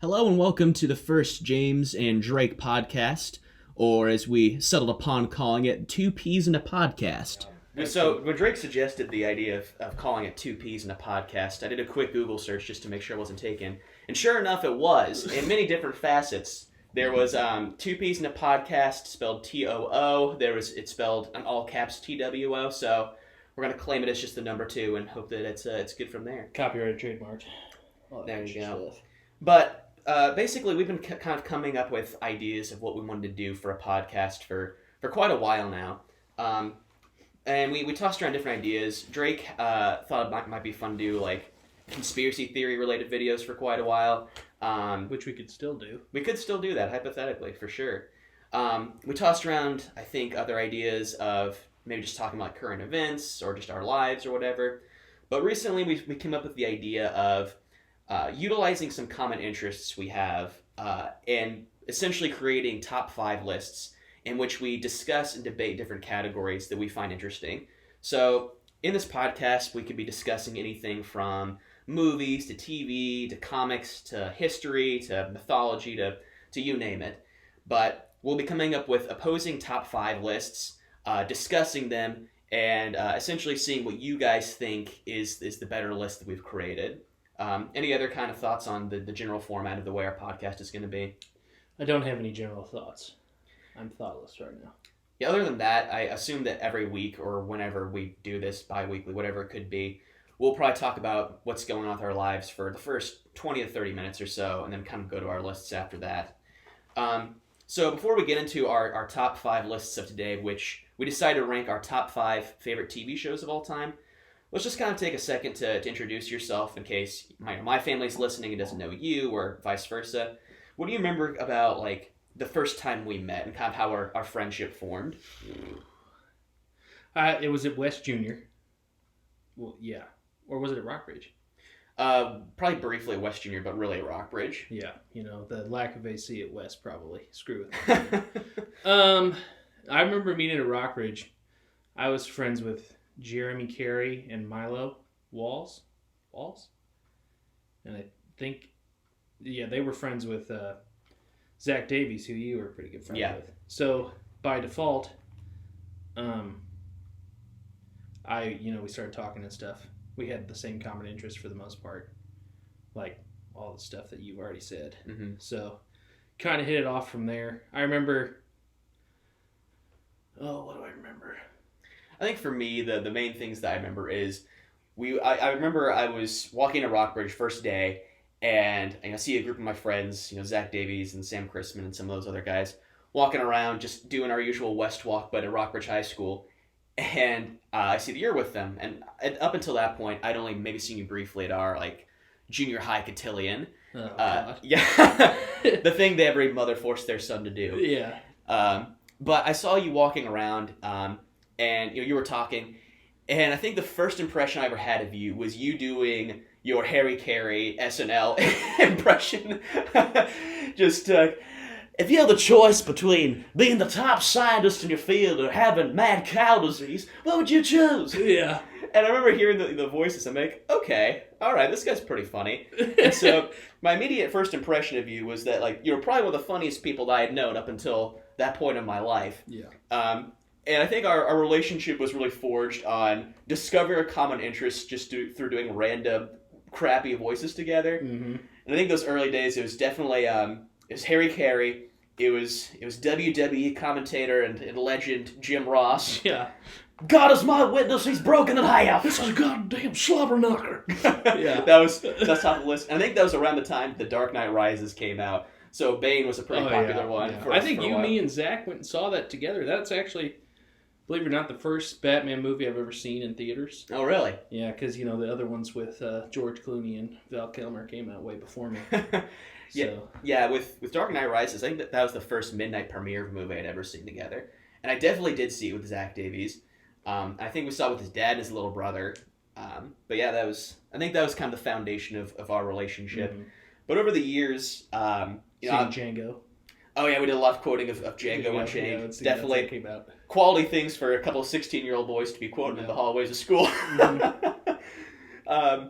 Hello and welcome to the first James and Drake podcast, or as we settled upon calling it, Two Peas in a Podcast. So when Drake suggested the idea of calling it Two Peas in a Podcast, I did a quick Google search just to make sure it wasn't taken. And sure enough, it was, in many different facets. There was Two Peas in a Podcast, spelled T-O-O. It's spelled in all caps T-W-O, so we're going to claim it as just the number two and hope that it's good from there. Copyrighted, trademarked. There you go. But basically, we've been kind of coming up with ideas of what we wanted to do for a podcast for quite a while now. And we tossed around different ideas. Drake thought it might be fun to do like conspiracy theory related videos for quite a while. Which we could still do. We could still do that, hypothetically, for sure. We tossed around, I think, other ideas of maybe just talking about current events or just our lives or whatever. But recently we came up with the idea of utilizing some common interests we have and essentially creating top 5 lists in which we discuss and debate different categories that we find interesting. So in this podcast, we could be discussing anything from movies to TV to comics to history to mythology to you name it. But we'll be coming up with opposing top 5 lists, discussing them, and essentially seeing what you guys think is the better list that we've created. Any other kind of thoughts on the general format of the way our podcast is going to be? I don't have any general thoughts. I'm thoughtless right now. Yeah, other than that, I assume that every week or whenever we do this bi-weekly, whatever it could be, we'll probably talk about what's going on with our lives for the first 20 to 30 minutes or so, and then kind of go to our lists after that. So before we get into our top 5 lists of today, which we decided to rank our top 5 favorite TV shows of all time, let's just kind of take a second to introduce yourself in case my family's listening and doesn't know you or vice versa. What do you remember about like the first time we met and kind of how our friendship formed? It was at West Junior. Well, yeah. Or was it at Rockbridge? Probably briefly at West Junior, but really at Rockbridge. Yeah, the lack of AC at West probably. Screw it. I remember meeting at Rockbridge. I was friends with Jeremy Carey and Milo Walls? And I think, they were friends with Zach Davies, who you were pretty good friends with. So, by default, we started talking and stuff. We had the same common interest for the most part. Like, all the stuff that you've already said. Mm-hmm. So, kind of hit it off from there. I remember... what do I remember? I think for me, the main things that I remember is I remember I was walking to Rockbridge first day, and I see a group of my friends, Zach Davies and Sam Chrisman and some of those other guys walking around just doing our usual West Walk, but at Rockbridge High School. And I see that you're with them. And up until that point, I'd only maybe seen you briefly at our junior high cotillion. Oh, God. Yeah, the thing that every mother forced their son to do. Yeah. But I saw you walking around, and you were talking, and I think the first impression I ever had of you was you doing your Harry Carey SNL impression. Just if you had the choice between being the top scientist in your field or having mad cow disease, what would you choose? Yeah. And I remember hearing the voices. I'm like, okay, all right, this guy's pretty funny. And so my immediate first impression of you was that you were probably one of the funniest people that I had known up until that point in my life. Yeah. And I think our relationship was really forged on discovering a common interest just through doing random crappy voices together. Mm-hmm. And I think those early days, it was definitely it was Harry Carey. It was WWE commentator and legend Jim Ross. Yeah. God is my witness, he's broken in half. This is a goddamn slobber knocker. Yeah. That's top of the list. And I think that was around the time The Dark Knight Rises came out. So Bane was a pretty popular one. Yeah. For I think me, me, and Zach went and saw that together. That's actually, believe it or not, the first Batman movie I've ever seen in theaters. Oh, really? Yeah, because, the other ones with George Clooney and Val Kilmer came out way before me. Yeah, with Dark Knight Rises, I think that was the first midnight premiere movie I'd ever seen together. And I definitely did see it with Zach Davies. I think we saw it with his dad and his little brother. But yeah, I think that was kind of the foundation of our relationship. Mm-hmm. But over the years, Django. Oh yeah, we did a lot of quoting of Django Unchained. Definitely came out. Quality things for a couple of 16-year-old boys to be quoting in the hallways of school. Mm-hmm.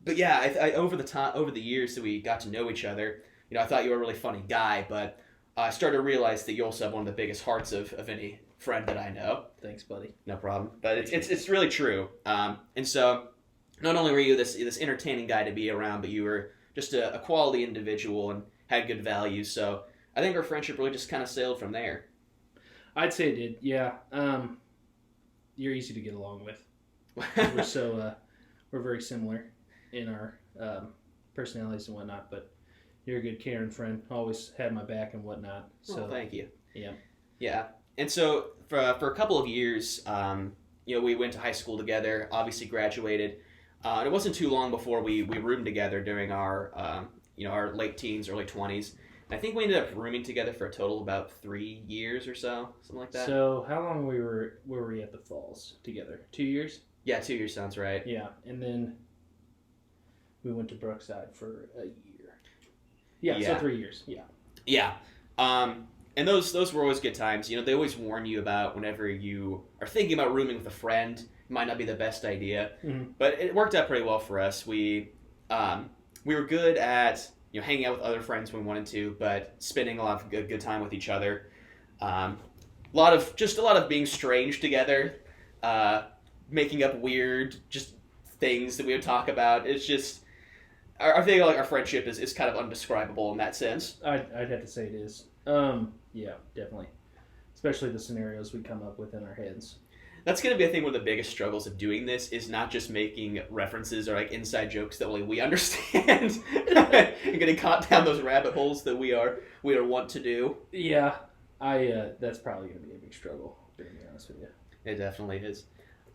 But yeah, I over the years that we got to know each other, I thought you were a really funny guy, but I started to realize that you also have one of the biggest hearts of any friend that I know. Thanks, buddy. No problem. But it's really true. And so not only were you this entertaining guy to be around, but you were just a quality individual and had good values. So I think our friendship really just kind of sailed from there. I'd say it did. Yeah. You're easy to get along with. We're very similar in our personalities and whatnot, but you're a good caring friend. Always had my back and whatnot. So Well, thank you. Yeah. Yeah. And so for a couple of years, we went to high school together, obviously graduated. And it wasn't too long before we roomed together during our late teens, early 20s. I think we ended up rooming together for a total of about 3 years or so, something like that. So how long were we at the Falls together? 2 years? Yeah, 2 years sounds right. Yeah, and then we went to Brookside for a year. Yeah. So 3 years. Yeah. Yeah. And those were always good times. They always warn you about whenever you are thinking about rooming with a friend, it might not be the best idea. Mm-hmm. But it worked out pretty well for us. We were good at hanging out with other friends when we wanted to, but spending a lot of good time with each other. A lot of being strange together, making up weird just things that we would talk about. It's just I think like our friendship is kind of undescribable in that sense. I'd have to say it is. Yeah, definitely. Especially the scenarios we come up with in our heads. That's going to be, I think, one of the biggest struggles of doing this is not just making references or like inside jokes that only we understand and getting caught down those rabbit holes that we are wont to do. Yeah, that's probably going to be a big struggle, to be honest with you. It definitely is.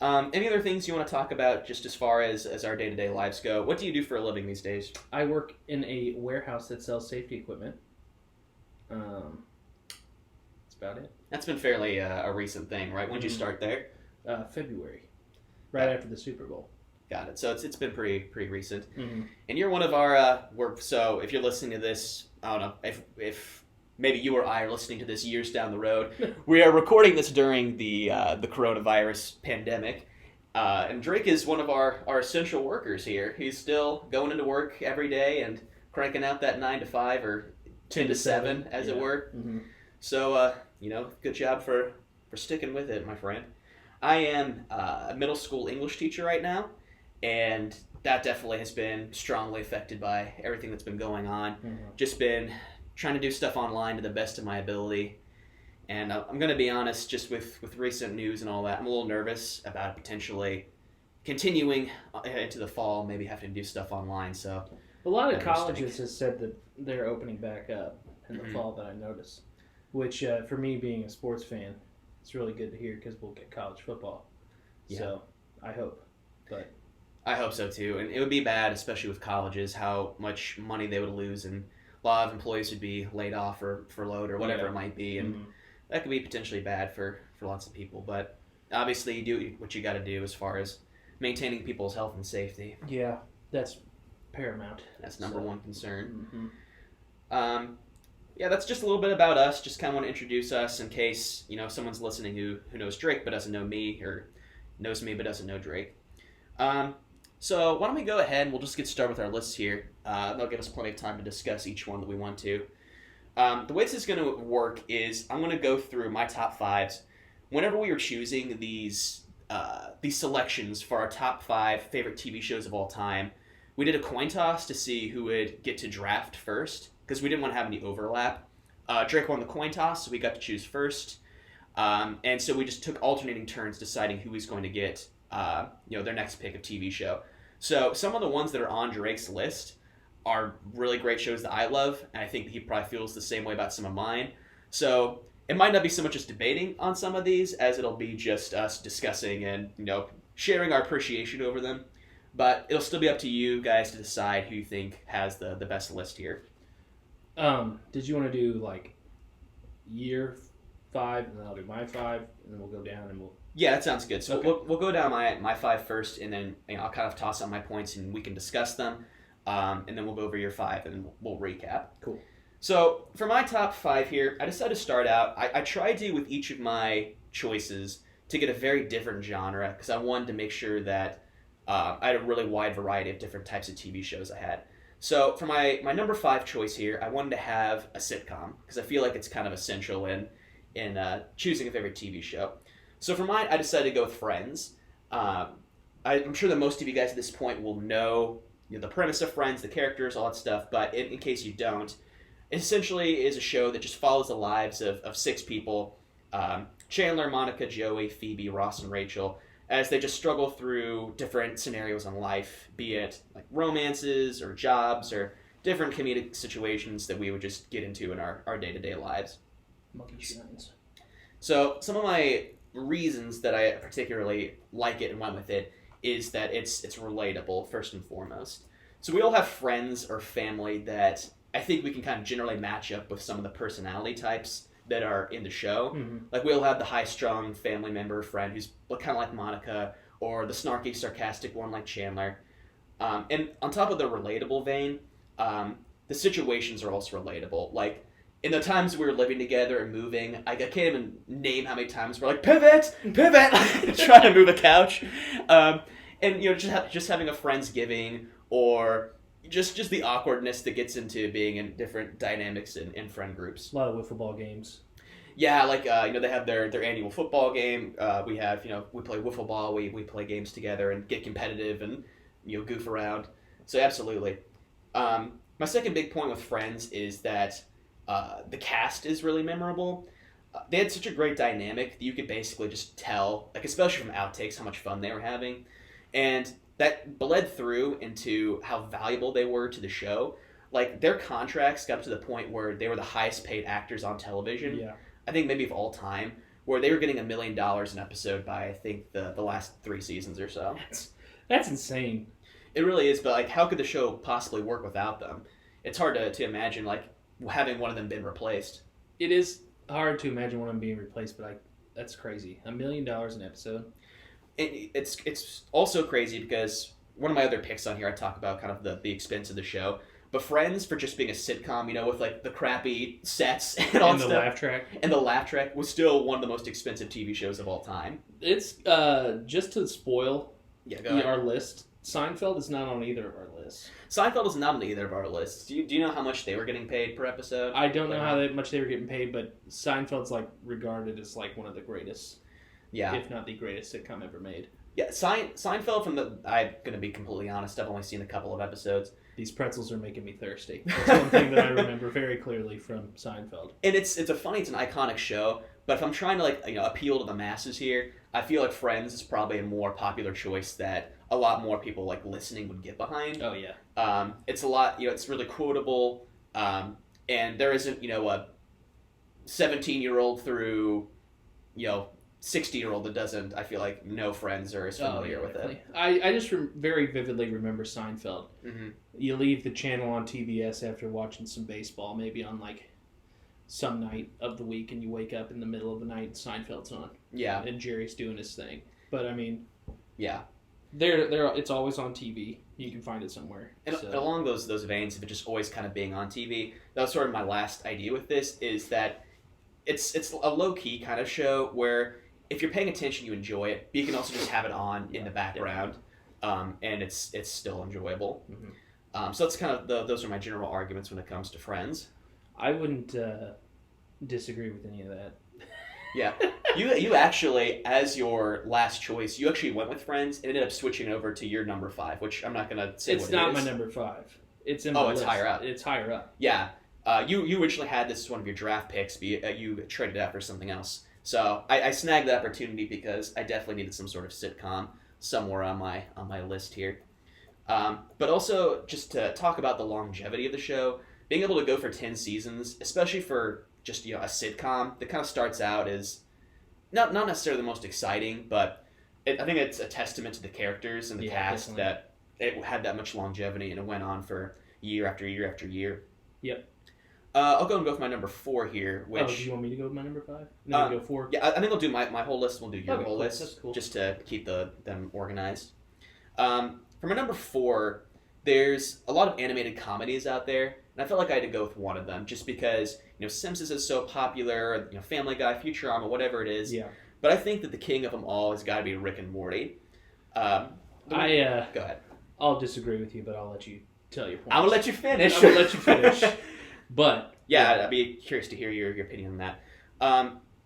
Any other things you want to talk about just as far as our day-to-day lives go? What do you do for a living these days? I work in a warehouse that sells safety equipment. That's about it. That's been fairly a recent thing, right? When did you start there? February, right after the Super Bowl. Got it. So it's been pretty recent. Mm-hmm. And you're one of our so if you're listening to this, I don't know if maybe you or I are listening to this years down the road. We are recording this during the coronavirus pandemic, and Drake is one of our essential workers here. He's still going into work every day and cranking out that 9 to 5 or 10 to 7, as it were. Mm-hmm. So good job for sticking with it, my friend. I am a middle school English teacher right now, and that definitely has been strongly affected by everything that's been going on. Mm-hmm. Just been trying to do stuff online to the best of my ability. And I'm going to be honest, just with recent news and all that, I'm a little nervous about potentially continuing into the fall, maybe having to do stuff online. So a lot of colleges have said that they're opening back up in the Mm-hmm. fall that I noticed, which for me being a sports fan, it's really good to hear because we'll get college football. Yeah. So I hope. But I hope so too. And it would be bad, especially with colleges, how much money they would lose, and a lot of employees would be laid off or furloughed or whatever it might be. And that could be potentially bad for lots of people. But obviously you do what you got to do as far as maintaining people's health and safety. Yeah, that's paramount. That's number one concern. Mm-hmm. Yeah, that's just a little bit about us. Just kind of want to introduce us in case, someone's listening who knows Drake but doesn't know me, or knows me but doesn't know Drake. So why don't we go ahead and we'll just get started with our lists here. That'll give us plenty of time to discuss each one that we want to. The way this is going to work is I'm going to go through my top 5s. Whenever we were choosing these selections for our top 5 favorite TV shows of all time, we did a coin toss to see who would get to draft first, because we didn't want to have any overlap. Drake won the coin toss, so we got to choose first. And so we just took alternating turns deciding who was going to get their next pick of TV show. So some of the ones that are on Drake's list are really great shows that I love, and I think he probably feels the same way about some of mine. So it might not be so much as debating on some of these as it'll be just us discussing and sharing our appreciation over them. But it'll still be up to you guys to decide who you think has the best list here. Did you want to do like year 5, and then I'll do my 5, and then we'll go down and we'll... Yeah, that sounds good. So Okay. we'll go down my 5 first, and then I'll kind of toss out my points and we can discuss them. And then we'll go over your 5 and we'll recap. Cool. So for my top 5 here, I decided to start out. I tried to, with each of my choices, to get a very different genre, because I wanted to make sure that I had a really wide variety of different types of TV shows I had. So for my number 5 choice here, I wanted to have a sitcom because I feel like it's kind of essential in choosing a favorite TV show. So for mine, I decided to go with Friends. I'm sure that most of you guys at this point will know, the premise of Friends, the characters, all that stuff. But in case you don't, it essentially is a show that just follows the lives of 6 people: Chandler, Monica, Joey, Phoebe, Ross, and Rachel, as they just struggle through different scenarios in life, be it like romances or jobs or different comedic situations that we would just get into in our day-to-day lives. Monkey shines. So some of my reasons that I particularly like it and went with it is that it's relatable, first and foremost. So we all have friends or family that I think we can kind of generally match up with some of the personality types that are in the show. Mm-hmm. Like we'll have the high-strung family member or friend who's kind of like Monica, or the snarky, sarcastic one like Chandler. And on top of the relatable vein, the situations are also relatable. Like in the times we were living together and moving, I can't even name how many times we're like, pivot, trying to move a couch. And just having a Friendsgiving, or just the awkwardness that gets into being in different dynamics in friend groups. A lot of wiffle ball games. Yeah, like they have their annual football game. We have we play wiffle ball. We play games together and get competitive and goof around. So absolutely. My second big point with Friends is that the cast is really memorable. They had such a great dynamic that you could basically just tell, like especially from outtakes, how much fun they were having, and that bled through into how valuable they were to the show. Like their contracts got up to the point where they were the highest paid actors on television. Yeah. I think maybe of all time, where they were getting $1 million an episode by I think the last 3 seasons or so. That's insane. It really is, but like how could the show possibly work without them? It's hard to imagine like having one of them been replaced. It is hard to imagine one of them being replaced, but that's crazy. $1 million an episode. It's also crazy because one of my other picks on here, I talk about kind of the expense of the show. But Friends, for just being a sitcom, with like the crappy sets and all that stuff, laugh track, and the laugh track, was still one of the most expensive TV shows of all time. It's just to spoil our list. Seinfeld is not on either of our lists. Seinfeld is not on either of our lists. Do you know how much they were getting paid per episode? I don't know how much they were getting paid, but Seinfeld's regarded as one of the greatest, if not the greatest sitcom ever made. Yeah, Seinfeld, I'm going to be completely honest, I've only seen a couple of episodes. These pretzels are making me thirsty. That's one thing that I remember very clearly from Seinfeld. And it's an iconic show, but if I'm trying to appeal to the masses here, I feel like Friends is probably a more popular choice that a lot more people listening would get behind. Oh yeah. It's a lot, it's really quotable, and there isn't a 17-year-old through 60-year-old that doesn't, I feel like, know Friends or is familiar with it. I just very vividly remember Seinfeld. Mm-hmm. You leave the channel on TBS after watching some baseball, maybe on some night of the week, and you wake up in the middle of the night and Seinfeld's on. Yeah. And Jerry's doing his thing. But I mean, yeah. It's always on TV. You can find it somewhere. And along those veins of it just always kind of being on TV, that was sort of my last idea with this, is that it's a low-key kind of show where if you're paying attention, you enjoy it, but you can also just have it on in the background, and it's still enjoyable. Mm-hmm. So that's kind of those are my general arguments when it comes to Friends. I wouldn't disagree with any of that. Yeah, you actually, as your last choice, you actually went with Friends and ended up switching over to your number 5, which I'm not gonna say. It's not my number 5. It's in my list. It's higher up. It's higher up. Yeah, you originally had this as one of your draft picks, but you traded it out for something else. So I snagged the opportunity because I definitely needed some sort of sitcom somewhere on my list here. But also just to talk about the longevity of the show, being able to go for 10 seasons, especially for just a sitcom that kind of starts out as not necessarily the most exciting, but I think it's a testament to the characters and the cast definitely. That it had that much longevity and it went on for year after year after year. Yep. I'll go with my number 4 here. Which, do you want me to go with my number 5? No, go 4. Yeah, I think I'll do my whole list. We'll do your whole list. That's cool. Just to keep them organized. For my number 4, there's a lot of animated comedies out there, and I felt like I had to go with one of them just because Simpsons is so popular, Family Guy, Futurama, whatever it is. Yeah. But I think that the king of them all has got to be Rick and Morty. Go ahead. I'll disagree with you, but I'll let you tell your points. I'm gonna let you finish. I'm gonna let you finish. But yeah, I'd be curious to hear your opinion on that.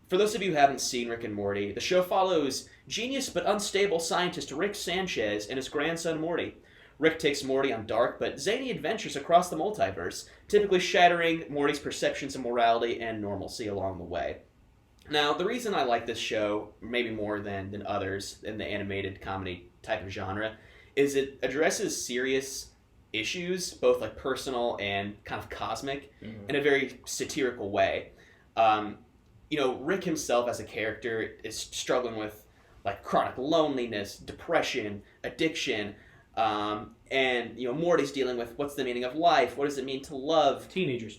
For those of you who haven't seen Rick and Morty, the show follows genius but unstable scientist Rick Sanchez and his grandson Morty. Rick takes Morty on dark but zany adventures across the multiverse, typically shattering Morty's perceptions of morality and normalcy along the way. Now, the reason I like this show, maybe more than others in the animated comedy type of genre, is it addresses serious issues, both like personal and kind of cosmic, in a very satirical way. Rick himself as a character is struggling with like chronic loneliness, depression, addiction, and Morty's dealing with what's the meaning of life, what does it mean to love, teenager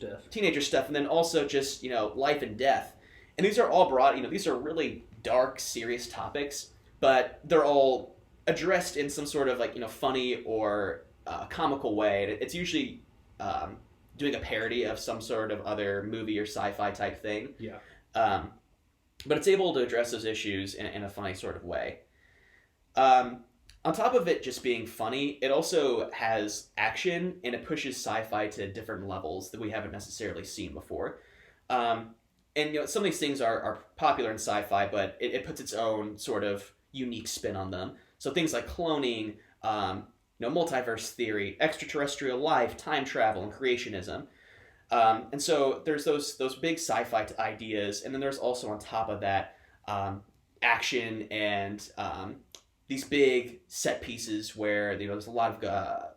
stuff, and then also just life and death. And these are all brought, these are really dark, serious topics, but they're all addressed in some sort of like funny or comical way. It's usually doing a parody of some sort of other movie or sci-fi type thing. Yeah. But it's able to address those issues in a funny sort of way. On top of it just being funny, it also has action, and it pushes sci-fi to different levels that we haven't necessarily seen before. And some of these things are popular in sci-fi, but it puts its own sort of unique spin on them. So things like cloning, multiverse theory, extraterrestrial life, time travel, and creationism. And so there's those big sci-fi ideas, and then there's also on top of that action and these big set pieces where there's a lot of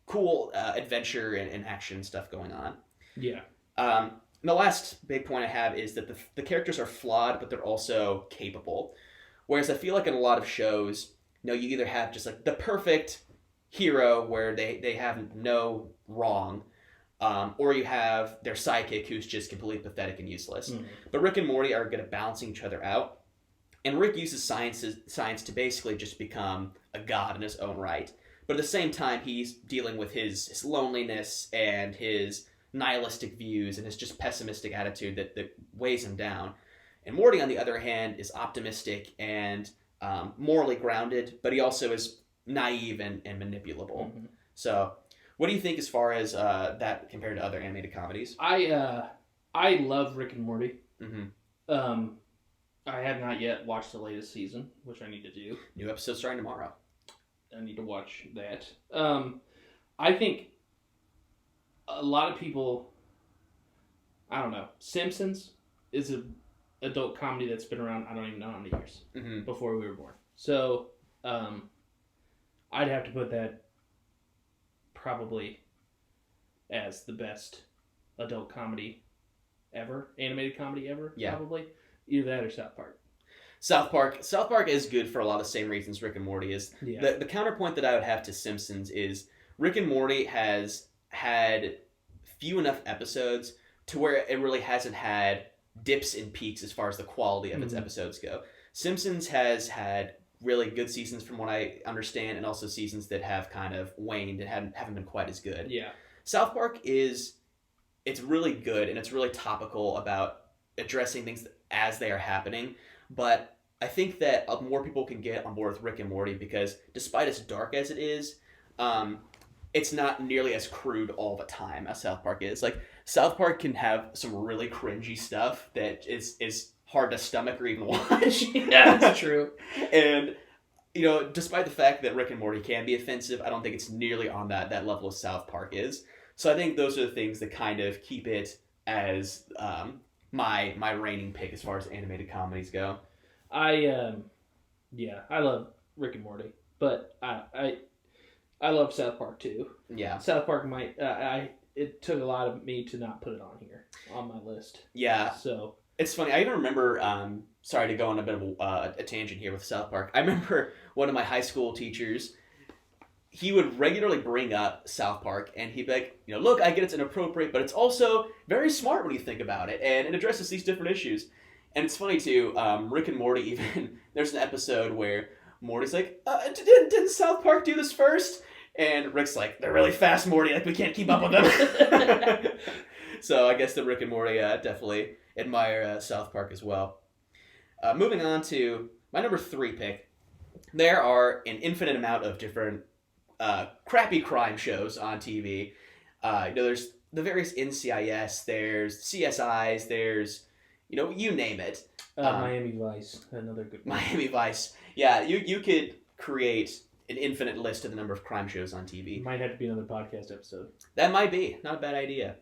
cool adventure and action stuff going on. Yeah. And the last big point I have is that the characters are flawed, but they're also capable. Whereas I feel like in a lot of shows, you either have just like the perfect hero where they have no wrong, or you have their sidekick who's just completely pathetic and useless. But Rick and Morty are good at balancing each other out. And Rick uses science to basically just become a god in his own right. But at the same time, he's dealing with his loneliness and his nihilistic views and his just pessimistic attitude that weighs him down. And Morty, on the other hand, is optimistic and morally grounded, but he also is naive and manipulable. So what do you think as far as that compared to other animated comedies? I love Rick and Morty. I have not yet watched the latest season, which I need to do. New episode starting tomorrow. I need to watch that. I think a lot of people, I don't know, Simpsons is an adult comedy that's been around, I don't even know how many years, before we were born. So, I'd have to put that probably as the best adult comedy ever, animated comedy ever, probably. Either that or South Park. South Park is good for a lot of the same reasons Rick and Morty is. Yeah. The counterpoint that I would have to Simpsons is Rick and Morty has had few enough episodes to where it really hasn't had dips and peaks as far as the quality of its episodes go. Simpsons has had really good seasons from what I understand, and also seasons that have kind of waned and haven't been quite as good. Yeah. South Park it's really good, and it's really topical about addressing things as they are happening, but I think that more people can get on board with Rick and Morty because despite as dark as it is, it's not nearly as crude all the time as South Park is. Like, South Park can have some really cringy stuff that is hard to stomach or even watch. Yeah, that's true. And, despite the fact that Rick and Morty can be offensive, I don't think it's nearly on that level as South Park is. So I think those are the things that kind of keep it as my reigning pick as far as animated comedies go. I love Rick and Morty, but I love South Park too. Yeah. South Park it took a lot of me to not put it on here on my list. Yeah. So it's funny. I even remember. Sorry to go on a bit of a tangent here with South Park. I remember one of my high school teachers. He would regularly bring up South Park, and he'd be like, look, I get it's inappropriate, but it's also very smart when you think about it, and it addresses these different issues. And it's funny, too, Rick and Morty even, there's an episode where Morty's like, didn't South Park do this first? And Rick's like, they're really fast, Morty, like, we can't keep up with them. So I guess that Rick and Morty definitely admire South Park as well. Moving on to my number 3 pick, there are an infinite amount of different crappy crime shows on TV. There's the various NCIS, there's CSIs, there's, you name it. Miami Vice, another good one. Miami Vice. Yeah, you could create an infinite list of the number of crime shows on TV. Might have to be another podcast episode. That might be. Not a bad idea.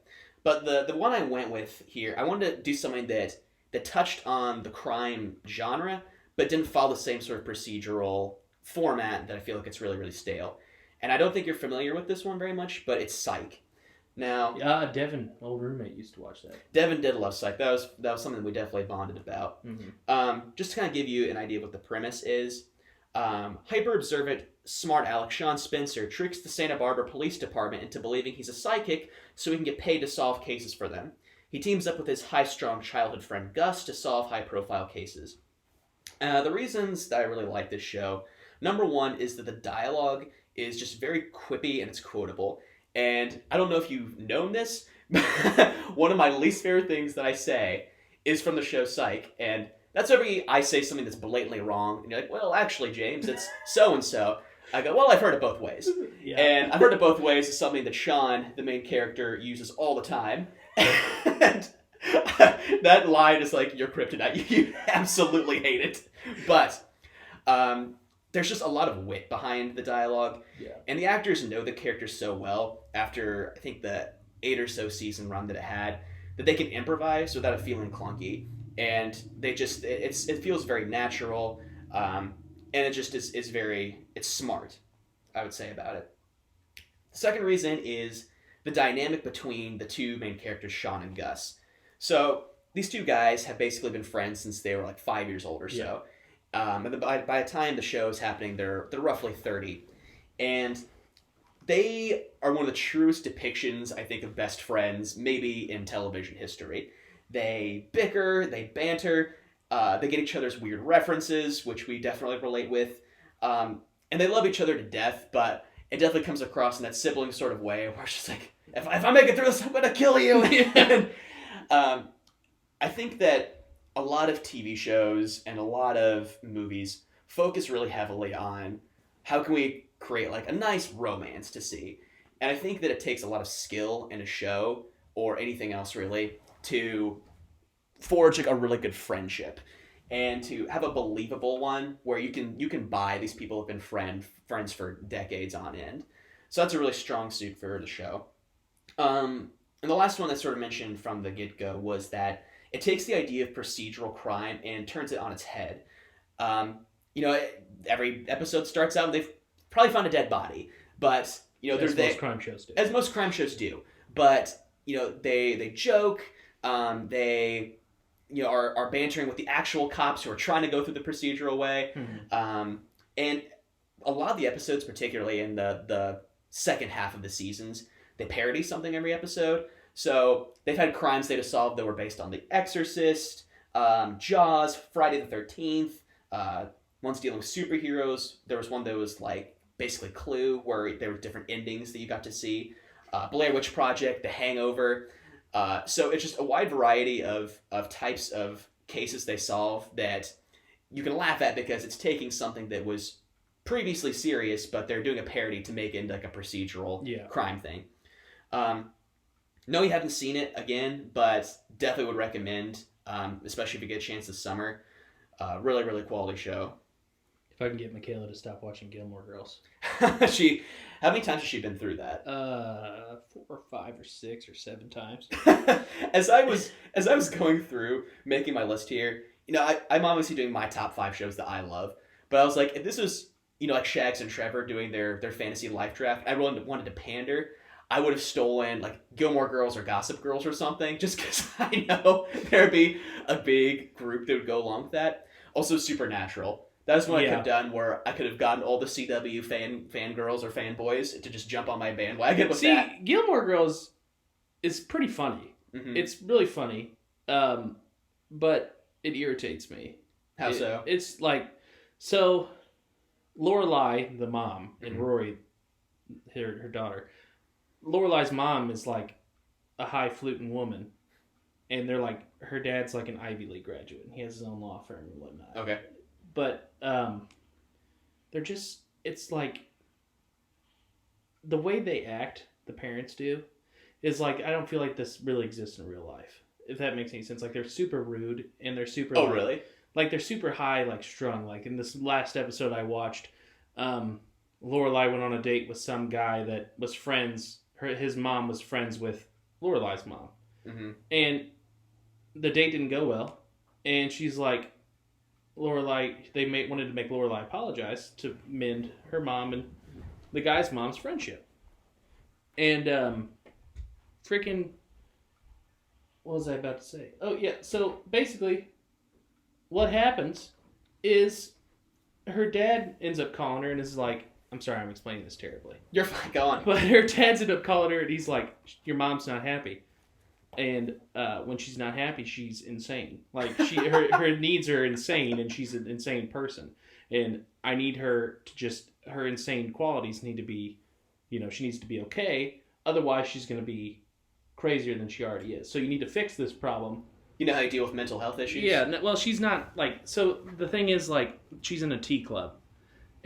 But the one I went with here, I wanted to do something that touched on the crime genre, but didn't follow the same sort of procedural format that I feel like it's really, really stale. And I don't think you're familiar with this one very much, but it's Psych. Now, Devin, old roommate, used to watch that. Devin did love Psych. That was something we definitely bonded about. Mm-hmm. Just to kind of give you an idea of what the premise is, hyper-observant, smart Alex Sean Spencer tricks the Santa Barbara Police Department into believing he's a psychic so he can get paid to solve cases for them. He teams up with his high-strung childhood friend Gus to solve high-profile cases. The reasons that I really like this show, number one is that the dialogue is just very quippy and it's quotable. And I don't know if you've known this, but one of my least favorite things that I say is from the show Psych. And that's whenever I say something that's blatantly wrong. And you're like, well, actually, James, it's so-and-so. I go, well, I've heard it both ways. Yeah. And I've heard it both ways is something that Sean, the main character, uses all the time. And that line is like your kryptonite. You absolutely hate it. But there's just a lot of wit behind the dialogue. Yeah. And the actors know the characters so well after, I think, the 8 or so season run that it had, that they can improvise without it feeling clunky. And they just, it feels very natural. And it just is it's smart, I would say, about it. The second reason is the dynamic between the two main characters, Sean and Gus. So these two guys have basically been friends since they were like 5 years old or so. And by the time the show is happening, they're roughly 30. And they are one of the truest depictions, I think, of best friends, maybe in television history. They bicker, they banter, they get each other's weird references, which we definitely relate with. And they love each other to death, but it definitely comes across in that sibling sort of way where it's just like, if I make it through this, I'm going to kill you. And, I think that a lot of TV shows and a lot of movies focus really heavily on how can we create like a nice romance to see. And I think that it takes a lot of skill in a show or anything else really to forge like a really good friendship and to have a believable one where you can buy these people have been friends for decades on end. So that's a really strong suit for the show. And the last one that sort of mentioned from the get-go was that it takes the idea of procedural crime and turns it on its head. Every episode starts out and they've probably found a dead body, but as most crime shows do. As most crime shows do, but they joke, they are bantering with the actual cops who are trying to go through the procedural way, and a lot of the episodes, particularly in the second half of the seasons, they parody something every episode. So they've had crimes they've solved that were based on The Exorcist, Jaws, Friday the 13th, one's dealing with superheroes. There was one that was like basically Clue, where there were different endings that you got to see. Blair Witch Project, The Hangover. So it's just a wide variety of types of cases they solve that you can laugh at because it's taking something that was previously serious, but they're doing a parody to make it into like a procedural crime thing. No, you haven't seen it again, but definitely would recommend, especially if you get a chance this summer. Really, really quality show. If I can get Michaela to stop watching Gilmore Girls. How many times has she been through that? 4 or 5 or 6 or 7 times. As I was going through making my list here, I'm obviously doing my top 5 shows that I love, but I was like, if this was, like Shags and Trevor doing their fantasy life draft, I really wanted to pander. I would have stolen like Gilmore Girls or Gossip Girls or something, just because I know there'd be a big group that would go along with that. Also, Supernatural. That's what I could have done, where I could have gotten all the CW fangirls or fanboys to just jump on my bandwagon with that. See, Gilmore Girls is pretty funny. Mm-hmm. It's really funny, but it irritates me. How so? It's like, so Lorelai, the mom, and Rory, her daughter. Lorelai's mom is like a highfalutin woman, and they're like, her dad's like an Ivy League graduate, and he has his own law firm and whatnot. Okay. But they're just, it's like the way they act, the parents do, is like I don't feel like this really exists in real life. If that makes any sense, like they're super rude and they're super. Oh, really? Like they're super high, like strung. Like in this last episode I watched, Lorelai went on a date with some guy that was friends. His mom was friends with Lorelai's mom, and the date didn't go well. And she's like, Lorelai. Wanted to make Lorelai apologize to mend her mom and the guy's mom's friendship. And freaking, what was I about to say? Oh yeah. So basically, what happens is her dad ends up calling her and is like, I'm sorry, I'm explaining this terribly. You're fine, go on. But her dad's end up calling her and he's like, your mom's not happy. And when she's not happy, she's insane. Like her needs are insane and she's an insane person. And I need her to just, her insane qualities need to be, she needs to be okay. Otherwise, she's going to be crazier than she already is. So you need to fix this problem. You know how you deal with mental health issues? Yeah, well, she's not, so the thing is, she's in a tea club,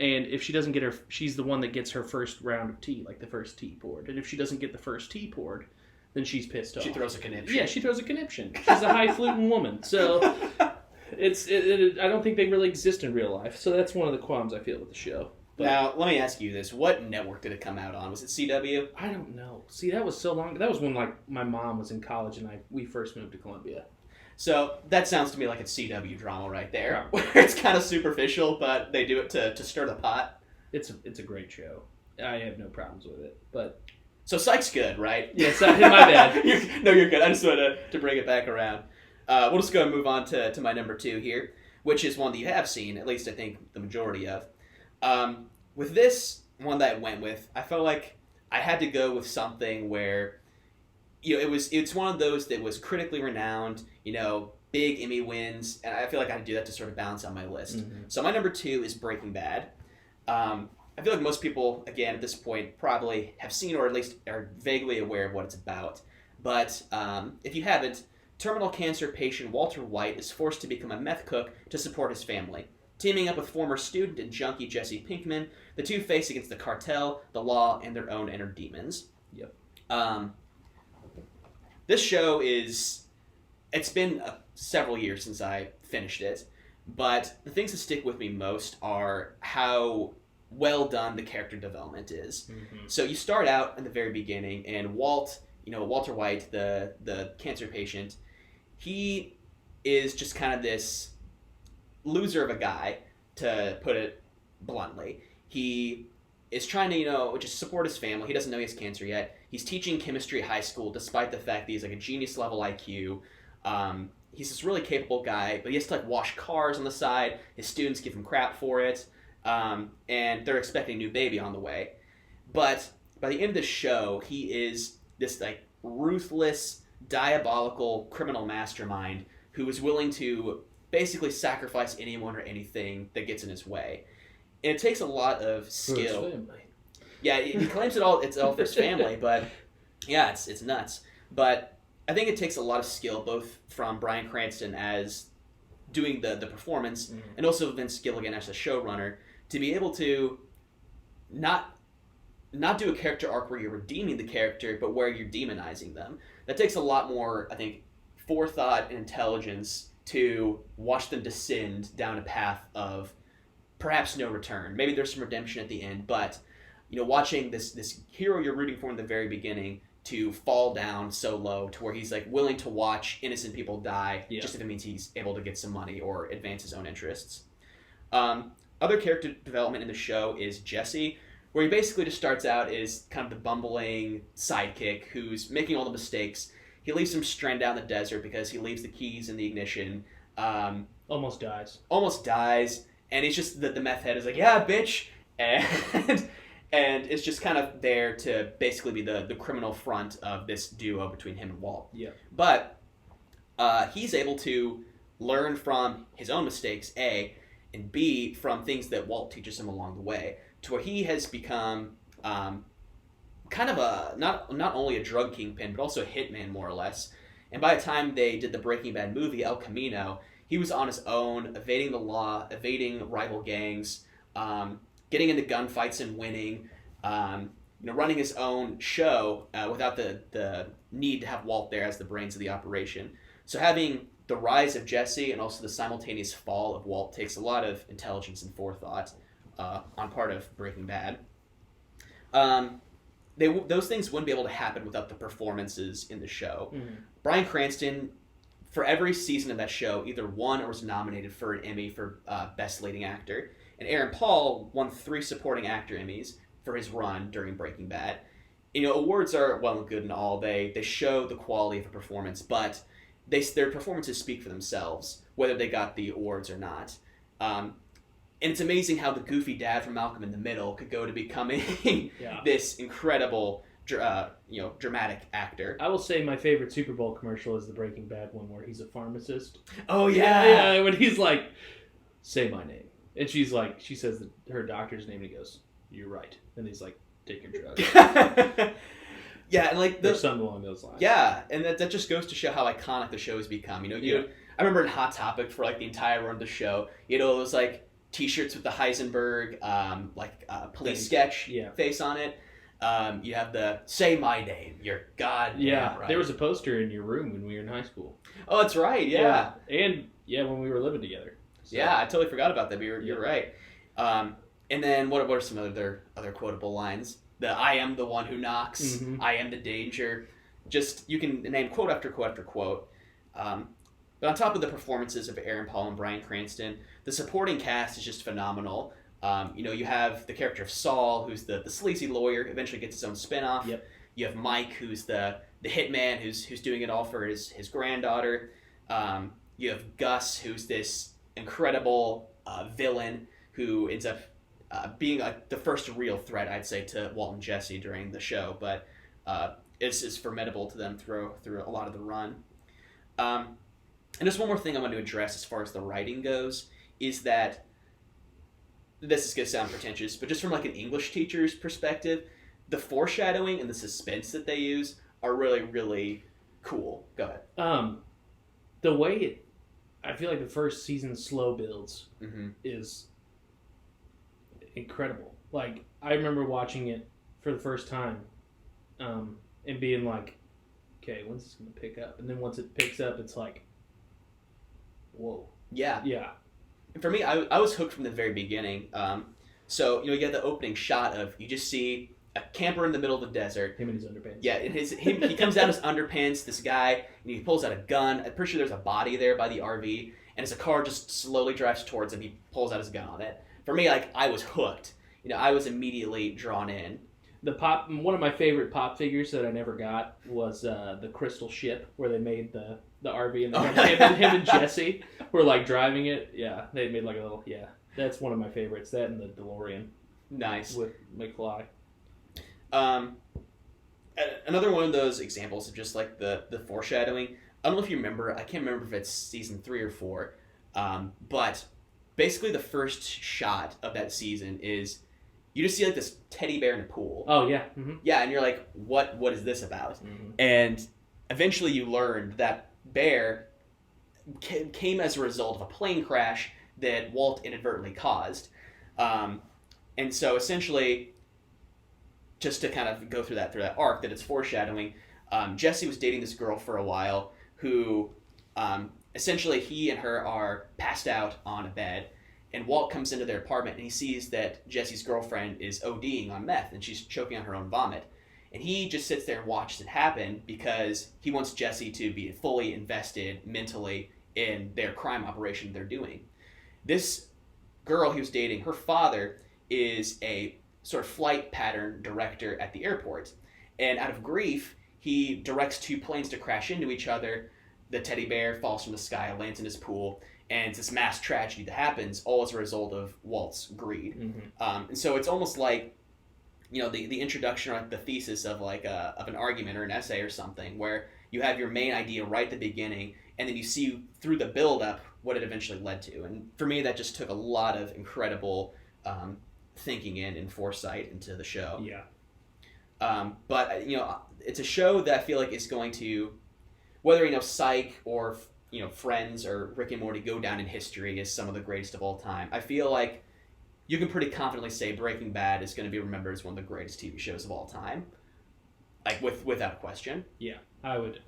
and if she doesn't get she's the one that gets her first round of tea, like the first tea poured, and if she doesn't get the first tea poured, then she's pissed off. She throws a conniption. Yeah, she throws a conniption. She's a highfalutin woman, so I don't think they really exist in real life, so that's one of the qualms I feel with the show. But now, let me ask you this. What network did it come out on? Was it CW? I don't know. See, that was so long, that was when, my mom was in college and we first moved to Columbia. So that sounds to me like it's CW drama right there, where it's kind of superficial, but they do it to stir the pot. It's a great show. I have no problems with it, but so Psych's good, right? Yes, my bad. You're good. I just wanted to bring it back around. We'll just go and move on to my number 2 here, which is one that you have seen, at least I think the majority of. With this one that I went with, I felt like I had to go with something where it's one of those that was critically renowned, big Emmy wins, and I feel like I had to do that to sort of balance out my list. Mm-hmm. So my number 2 is Breaking Bad. I feel like most people, again, at this point, probably have seen or at least are vaguely aware of what it's about. But if you haven't, terminal cancer patient Walter White is forced to become a meth cook to support his family. Teaming up with former student and junkie Jesse Pinkman, the two face against the cartel, the law, and their own inner demons. Yep. This show it's been several years since I finished it, but the things that stick with me most are how well done the character development is. Mm-hmm. So you start out in the very beginning, and Walter White, the cancer patient, he is just kind of this loser of a guy, to put it bluntly. He is trying to, just support his family. He doesn't know he has cancer yet. He's teaching chemistry at high school, despite the fact that he's like a genius level IQ. He's this really capable guy, but he has to wash cars on the side. His students give him crap for it, and they're expecting a new baby on the way. But by the end of the show, he is this ruthless, diabolical criminal mastermind who is willing to basically sacrifice anyone or anything that gets in his way. And it takes a lot of skill. For his family. Yeah, he claims it's all for his family, but yeah, it's nuts. But I think it takes a lot of skill, both from Bryan Cranston as doing the performance, and also Vince Gilligan as the showrunner, to be able to not do a character arc where you're redeeming the character, but where you're demonizing them. That takes a lot more, I think, forethought and intelligence to watch them descend down a path of perhaps no return. Maybe there's some redemption at the end, but watching this hero you're rooting for in the very beginning to fall down so low to where he's willing to watch innocent people die, just if it means he's able to get some money or advance his own interests. Other character development in the show is Jesse, where he basically just starts out as kind of the bumbling sidekick who's making all the mistakes. He leaves him stranded out in the desert because he leaves the keys in the ignition. Almost dies. And he's just, the meth head is like, yeah, bitch. And it's just kind of there to basically be the criminal front of this duo between him and Walt. Yeah. But he's able to learn from his own mistakes, A, and B, from things that Walt teaches him along the way, to where he has become kind of a not only a drug kingpin, but also a hitman, more or less. And by the time they did the Breaking Bad movie, El Camino, he was on his own, evading the law, evading rival gangs, getting into gunfights and winning. running his own show without the need to have Walt there as the brains of the operation. So having the rise of Jesse and also the simultaneous fall of Walt takes a lot of intelligence and forethought on part of Breaking Bad. Those things wouldn't be able to happen without the performances in the show. Mm-hmm. Bryan Cranston, for every season of that show, either won or was nominated for an Emmy for Best Leading Actor. And Aaron Paul won 3 Supporting Actor Emmys for his run during Breaking Bad. Awards are well and good and all. They show the quality of a performance, but their performances speak for themselves, whether they got the awards or not. And it's amazing how the goofy dad from Malcolm in the Middle could go to becoming this incredible, dramatic actor. I will say my favorite Super Bowl commercial is the Breaking Bad one where he's a pharmacist. Oh, yeah. Yeah, when he's like, say my name. And she's like, she says her doctor's name, and he goes, you're right. And he's like, take your drugs. Yeah, and like there's something along those lines. Yeah, and that just goes to show how iconic the show has become. I remember in Hot Topic for like the entire run of the show, it was like T-shirts with the Heisenberg police sketch face on it. You have the "Say my name," your God. Yeah, right. There was a poster in your room when we were in high school. Oh, that's right. Yeah, and when we were living together. So. Yeah, I totally forgot about that. But you're right. And then what are some other quotable lines? The "I am the one who knocks," mm-hmm. "I am the danger." Just you can name quote after quote after quote. But on top of the performances of Aaron Paul and Bryan Cranston, the supporting cast is just phenomenal. You have the character of Saul, who's the sleazy lawyer, eventually gets his own spinoff. Yep. You have Mike, who's the hitman, who's doing it all for his granddaughter. You have Gus, who's this incredible villain who ends up being like the first real threat, I'd say, to Walt and Jesse during the show, but is formidable to them through a lot of the run. And just one more thing I want to address as far as the writing goes is that this is going to sound pretentious, but just from like an English teacher's perspective, the foreshadowing and the suspense that they use are really, really cool. Go ahead. The way I feel like the first season slow builds mm-hmm. is incredible. Like, I remember watching it for the first time and being like, okay, when's this going to pick up? And then once it picks up, it's like, whoa. Yeah. Yeah. And for me, I was hooked from the very beginning. So, you get the opening shot of, you just see a camper in the middle of the desert. Him in his underpants. Yeah, he comes out his underpants, this guy, and he pulls out a gun. I'm pretty sure there's a body there by the RV, and as a car just slowly drives towards him, he pulls out his gun on it. For me, like, I was hooked. I was immediately drawn in. One of my favorite pop figures that I never got was the Crystal Ship, where they made the RV and him and Jesse were like driving it. Yeah, they made like a little. Yeah, that's one of my favorites. That and the DeLorean. Nice. With McFly. Another one of those examples of just like the foreshadowing. I don't know if you remember. I can't remember if it's season 3 or 4, but basically the first shot of that season is you just see like this teddy bear in a pool. Oh yeah. Mm-hmm. Yeah, and you're like, what is this about? Mm-hmm. And eventually you learned that bear came as a result of a plane crash that Walt inadvertently caused. And so essentially, just to kind of go through that arc that it's foreshadowing, Jesse was dating this girl for a while who essentially he and her are passed out on a bed, and Walt comes into their apartment and he sees that Jesse's girlfriend is ODing on meth and she's choking on her own vomit. And he just sits there and watches it happen because he wants Jesse to be fully invested mentally in their crime operation they're doing. This girl he was dating, her father is a sort of flight pattern director at the airport. And out of grief, he directs 2 planes to crash into each other. The teddy bear falls from the sky, lands in his pool, and it's this mass tragedy that happens all as a result of Walt's greed. Mm-hmm. And so it's almost like, the introduction or like the thesis of like of an argument or an essay or something, where you have your main idea right at the beginning, and then you see through the build-up what it eventually led to. And for me, that just took a lot of incredible thinking and foresight into the show. Yeah. But it's a show that I feel like is going to, whether Psych or Friends or Rick and Morty, go down in history as some of the greatest of all time. I feel like you can pretty confidently say Breaking Bad is going to be remembered as one of the greatest TV shows of all time, like without question. Yeah, I would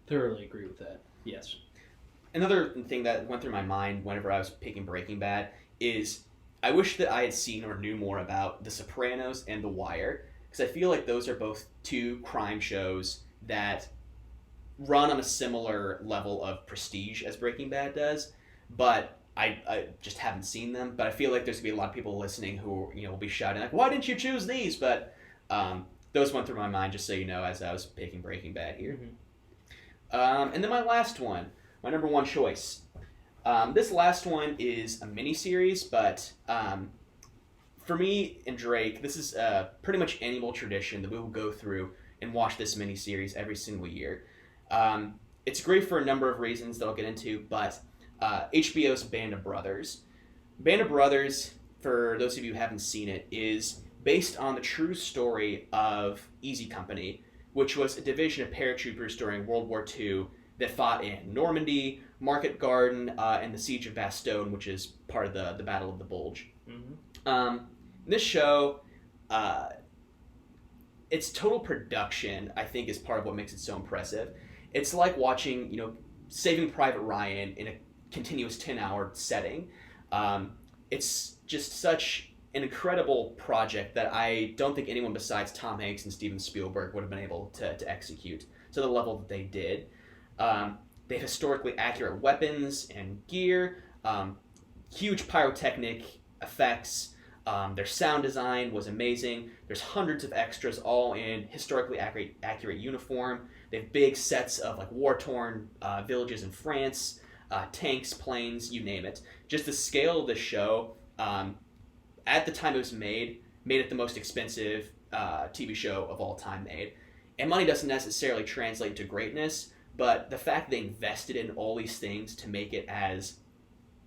thoroughly agree with that. Yes. Another thing that went through my mind whenever I was picking Breaking Bad is I wish that I had seen or knew more about The Sopranos and The Wire, because I feel like those are both two crime shows that run on a similar level of prestige as Breaking Bad does, but I just haven't seen them. But I feel like there's gonna be a lot of people listening who will be shouting like, "Why didn't you choose these?" But those went through my mind, just so you know, as I was picking Breaking Bad here. And then my last one, my number one choice. This last one is a mini series, but for me and Drake, this is a pretty much annual tradition that we will go through and watch this mini series every single year. It's great for a number of reasons that I'll get into, but HBO's Band of Brothers. Band of Brothers, for those of you who haven't seen it, is based on the true story of Easy Company, which was a division of paratroopers during World War II that fought in Normandy, Market Garden, and the Siege of Bastogne, which is part of the Battle of the Bulge. This show, its total production, I think, is part of what makes it so impressive. It's like watching, Saving Private Ryan in a continuous 10-hour setting. It's just such an incredible project that I don't think anyone besides Tom Hanks and Steven Spielberg would have been able to execute to the level that they did. They have historically accurate weapons and gear, huge pyrotechnic effects. Their sound design was amazing. There's hundreds of extras, all in historically accurate uniform. They have big sets of like war-torn villages in France, tanks, planes, you name it. Just the scale of the show, at the time it was made it the most expensive TV show of all time made. And money doesn't necessarily translate into greatness, but the fact they invested in all these things to make it as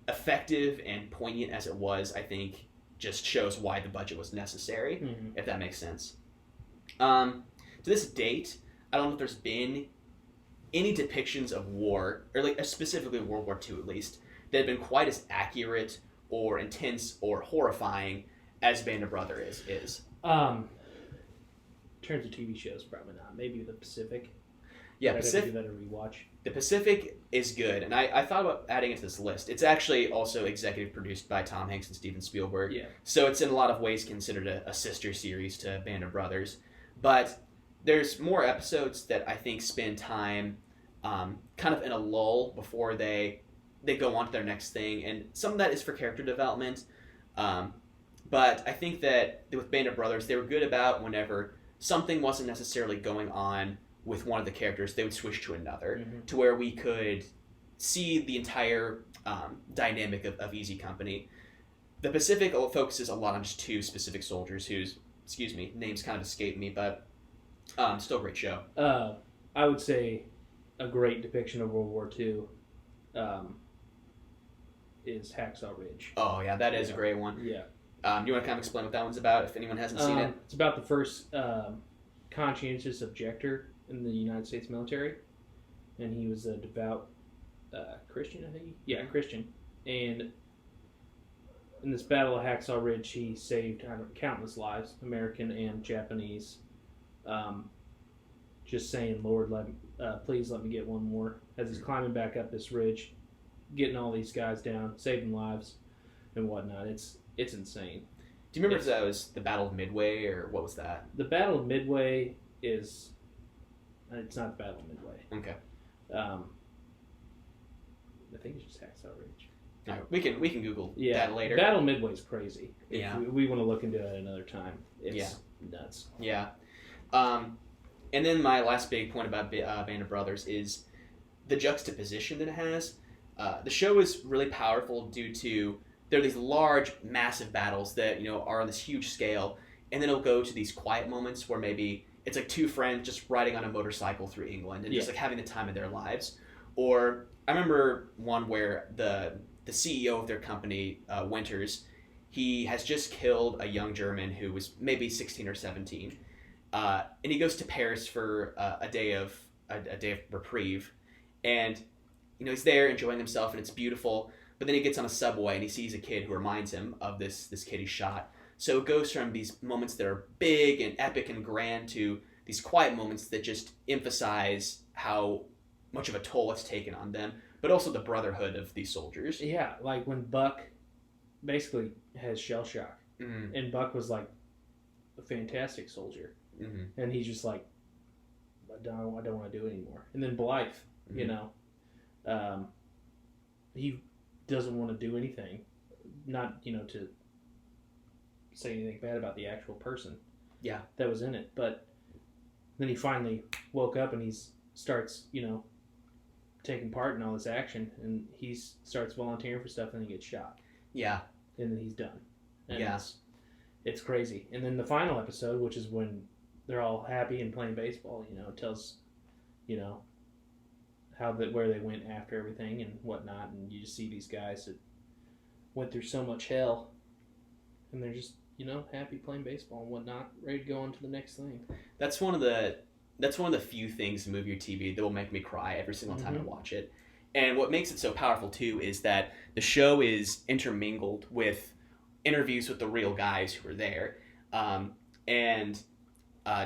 effective and poignant as it was, I think, just shows why the budget was necessary, if that makes sense. To this date, I don't know if there's been any depictions of war, or like specifically World War II at least, that have been quite as accurate or intense or horrifying as Band of Brothers is. In terms of TV shows, probably not. Maybe The Pacific. Yeah, I'd Pacific. give that a rewatch. The Pacific is good, and I thought about adding it to this list. It's actually also executive produced by Tom Hanks and Steven Spielberg. Yeah. So it's in a lot of ways considered a sister series to Band of Brothers. But there's more episodes that I think spend time kind of in a lull before they go on to their next thing, and some of that is for character development. But I think that with Band of Brothers, they were good about whenever something wasn't necessarily going on with one of the characters, they would switch to another, to where we could see the entire dynamic of Easy Company. The Pacific focuses a lot on just two specific soldiers whose, names kind of escape me, but still a great show. I would say a great depiction of World War II is Hacksaw Ridge. Oh, yeah, that is a great one. Yeah. You want to kind of explain what that one's about, if anyone hasn't seen it? It's about the first conscientious objector in the United States military, and he was a devout Christian, I think. Yeah, Christian. And in this battle of Hacksaw Ridge, he saved countless lives, American and Japanese. Just saying, Lord, please let me get one more. As he's climbing back up this ridge, getting all these guys down, saving lives and whatnot. It's insane. Do you remember if that was the Battle of Midway, or what was that? The Battle of Midway is... It's not the Battle of Midway. Okay. I think it's just Hacksaw Ridge. All right, we can Google that later. Battle of Midway is crazy. Yeah. We want to look into it another time. It's nuts. Yeah. And then my last big point about Band of Brothers is the juxtaposition that it has. The show is really powerful due to there are these large, massive battles that are on this huge scale, and then it'll go to these quiet moments where maybe it's like two friends just riding on a motorcycle through England and just like having the time of their lives. Or I remember one where the CEO of their company, Winters, he has just killed a young German who was maybe 16 or 17, and he goes to Paris for a day of reprieve, and he's there enjoying himself and it's beautiful. but then he gets on a subway and he sees a kid who reminds him of this kid he shot. So it goes from these moments that are big and epic and grand to these quiet moments that just emphasize how much of a toll it's taken on them, but also the brotherhood of these soldiers. Yeah, like when Buck basically has shell shock, and Buck was like a fantastic soldier, and he's just like, I don't want to do it anymore. And then Blythe, you know, he doesn't want to do anything, not to say anything bad about the actual person, that was in it, but then he finally woke up and he starts, taking part in all this action, and he starts volunteering for stuff, and then he gets shot. Yeah. And then he's done. And it's crazy. And then the final episode, which is when they're all happy and playing baseball, tells, where they went after everything and whatnot, and you just see these guys that went through so much hell, and they're just, happy playing baseball and whatnot, ready to go on to the next thing. That's one of the few things in movie or TV that will make me cry every single time I watch it. And what makes it so powerful, too, is that the show is intermingled with interviews with the real guys who were there. And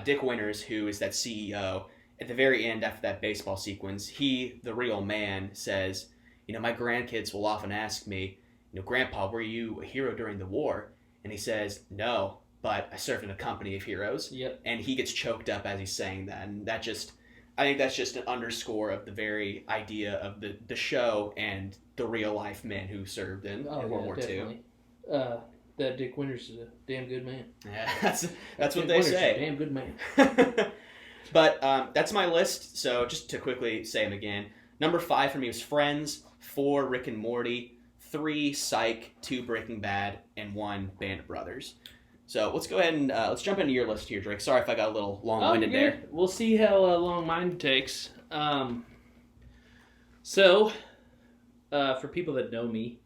Dick Winters, who is that CEO, at the very end after that baseball sequence, he, the real man, says, my grandkids will often ask me, Grandpa, were you a hero during the war? And he says, no, but I served in a company of heroes. Yep. And he gets choked up as he's saying that. And I think that's just an underscore of the very idea of the show and the real life men who served in World War II. That Dick Winters is a damn good man. Yeah, that's what Dick they Winters say. Is a damn good man. But that's my list. So just to quickly say them again. Number 5 for me was Friends, 4 Rick and Morty, 3 Psych, 2 Breaking Bad, and 1 Band of Brothers. So let's go ahead and let's jump into your list here, Drake. Sorry if I got a little long-winded there. We'll see how long mine takes. So, for people that know me,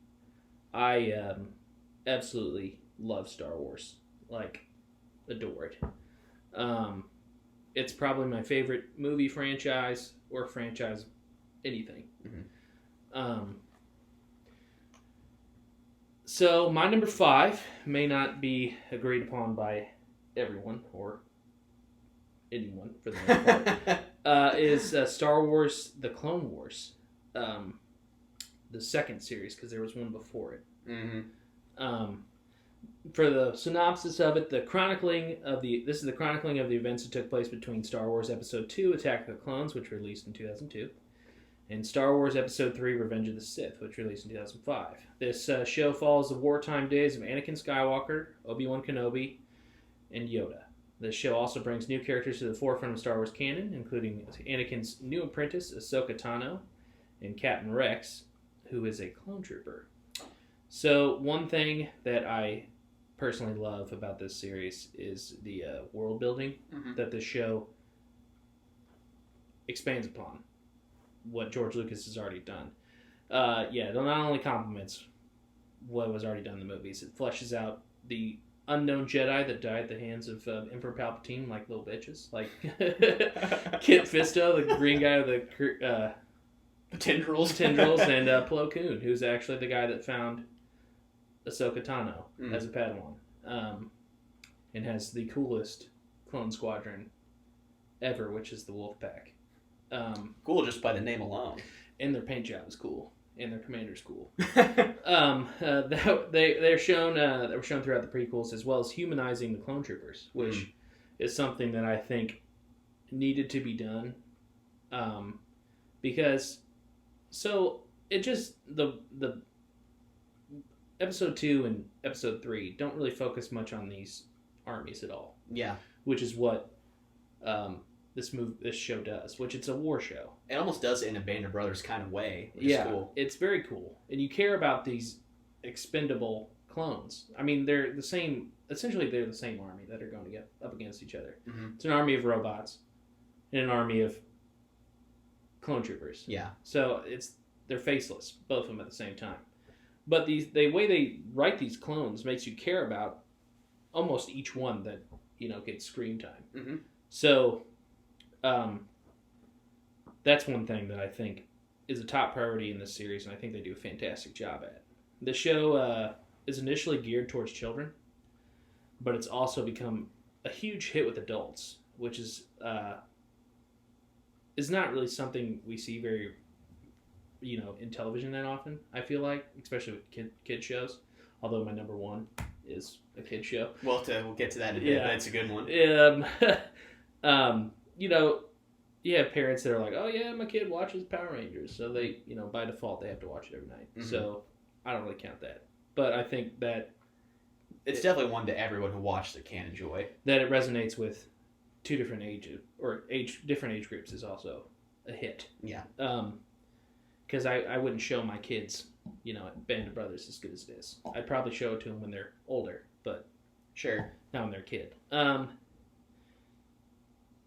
I absolutely love Star Wars. Like, adore it. It's probably my favorite movie franchise or franchise anything. So, my number 5 may not be agreed upon by everyone, or anyone, for the most part, is Star Wars The Clone Wars. The second series, because there was one before it. For the synopsis of it, this is the chronicling of the events that took place between Star Wars Episode 2, Attack of the Clones, which released in 2002, and Star Wars Episode 3, Revenge of the Sith, which released in 2005. This show follows the wartime days of Anakin Skywalker, Obi-Wan Kenobi, and Yoda. The show also brings new characters to the forefront of Star Wars canon, including Anakin's new apprentice, Ahsoka Tano, and Captain Rex, who is a clone trooper. So, one thing that I personally love about this series is the world building that the show expands upon. What George Lucas has already done. It not only complements what was already done in the movies, it fleshes out the unknown Jedi that died at the hands of Emperor Palpatine like little bitches. Like Kit Fisto, the green guy with the tendrils, and Plo Koon, who's actually the guy that found Ahsoka Tano as a Padawan, and has the coolest clone squadron ever, which is the Wolfpack. Cool just by the name alone. And their paint job is cool, and their commander's cool. They're shown throughout the prequels, as well as humanizing the clone troopers, which is something that I think needed to be done, because the episode 2 and episode 3 don't really focus much on these armies at all. Yeah, which is what this show does, which it's a war show. It almost does it in a Band of Brothers kind of way, which is cool. It's very cool. And you care about these expendable clones. I mean, they're the same army that are going to get up against each other. It's an army of robots and an army of clone troopers. Yeah. So they're faceless, both of them at the same time. But the way they write these clones makes you care about almost each one that, gets screen time. So, that's one thing that I think is a top priority in this series, and I think they do a fantastic job at it. The show is initially geared towards children, but it's also become a huge hit with adults, which is not really something we see very, in television that often. I feel like, especially with kid shows. Although my number one is a kid show. We'll get to that in a bit. That's a good one. You have parents that are like, oh yeah, my kid watches Power Rangers, so they, by default they have to watch it every night. Mm-hmm. So I don't really count that, but I think that it's definitely one that everyone who watched it can enjoy. That it resonates with two different different age groups is also a hit. Yeah. Because I wouldn't show my kids, Band of Brothers as good as it is. I'd probably show it to them when they're older, but sure, not when they're a kid.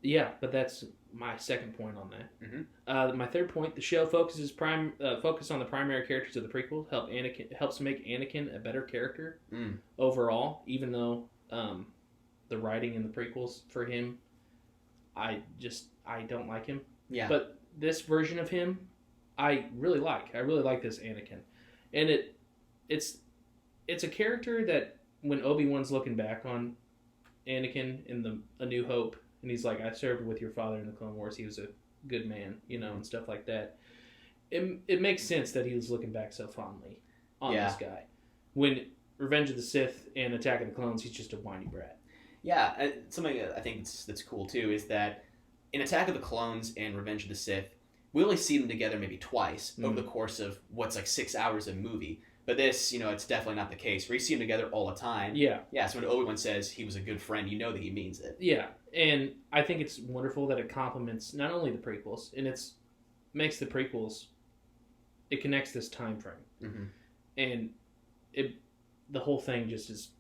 Yeah, but that's my second point on that. Mm-hmm. My third point: the show focuses on the primary characters of the prequel. Helps make Anakin a better character overall. Even though the writing in the prequels for him, I don't like him. Yeah. But this version of him, I really like. I really like this Anakin, and it's a character that when Obi-Wan's looking back on Anakin in A New Hope. And he's like, I served with your father in the Clone Wars. He was a good man, and stuff like that. It makes sense that he was looking back so fondly on this guy. When Revenge of the Sith and Attack of the Clones, he's just a whiny brat. Yeah, something I think that's cool too is that in Attack of the Clones and Revenge of the Sith, we only see them together maybe twice over the course of what's like 6 hours of movie. But this, it's definitely not the case. We see them together all the time. Yeah. Yeah, so when Obi-Wan says he was a good friend, you know that he means it. Yeah, and I think it's wonderful that it complements not only the prequels, and makes the prequels, it connects this time frame. Mm-hmm. And the whole thing just is,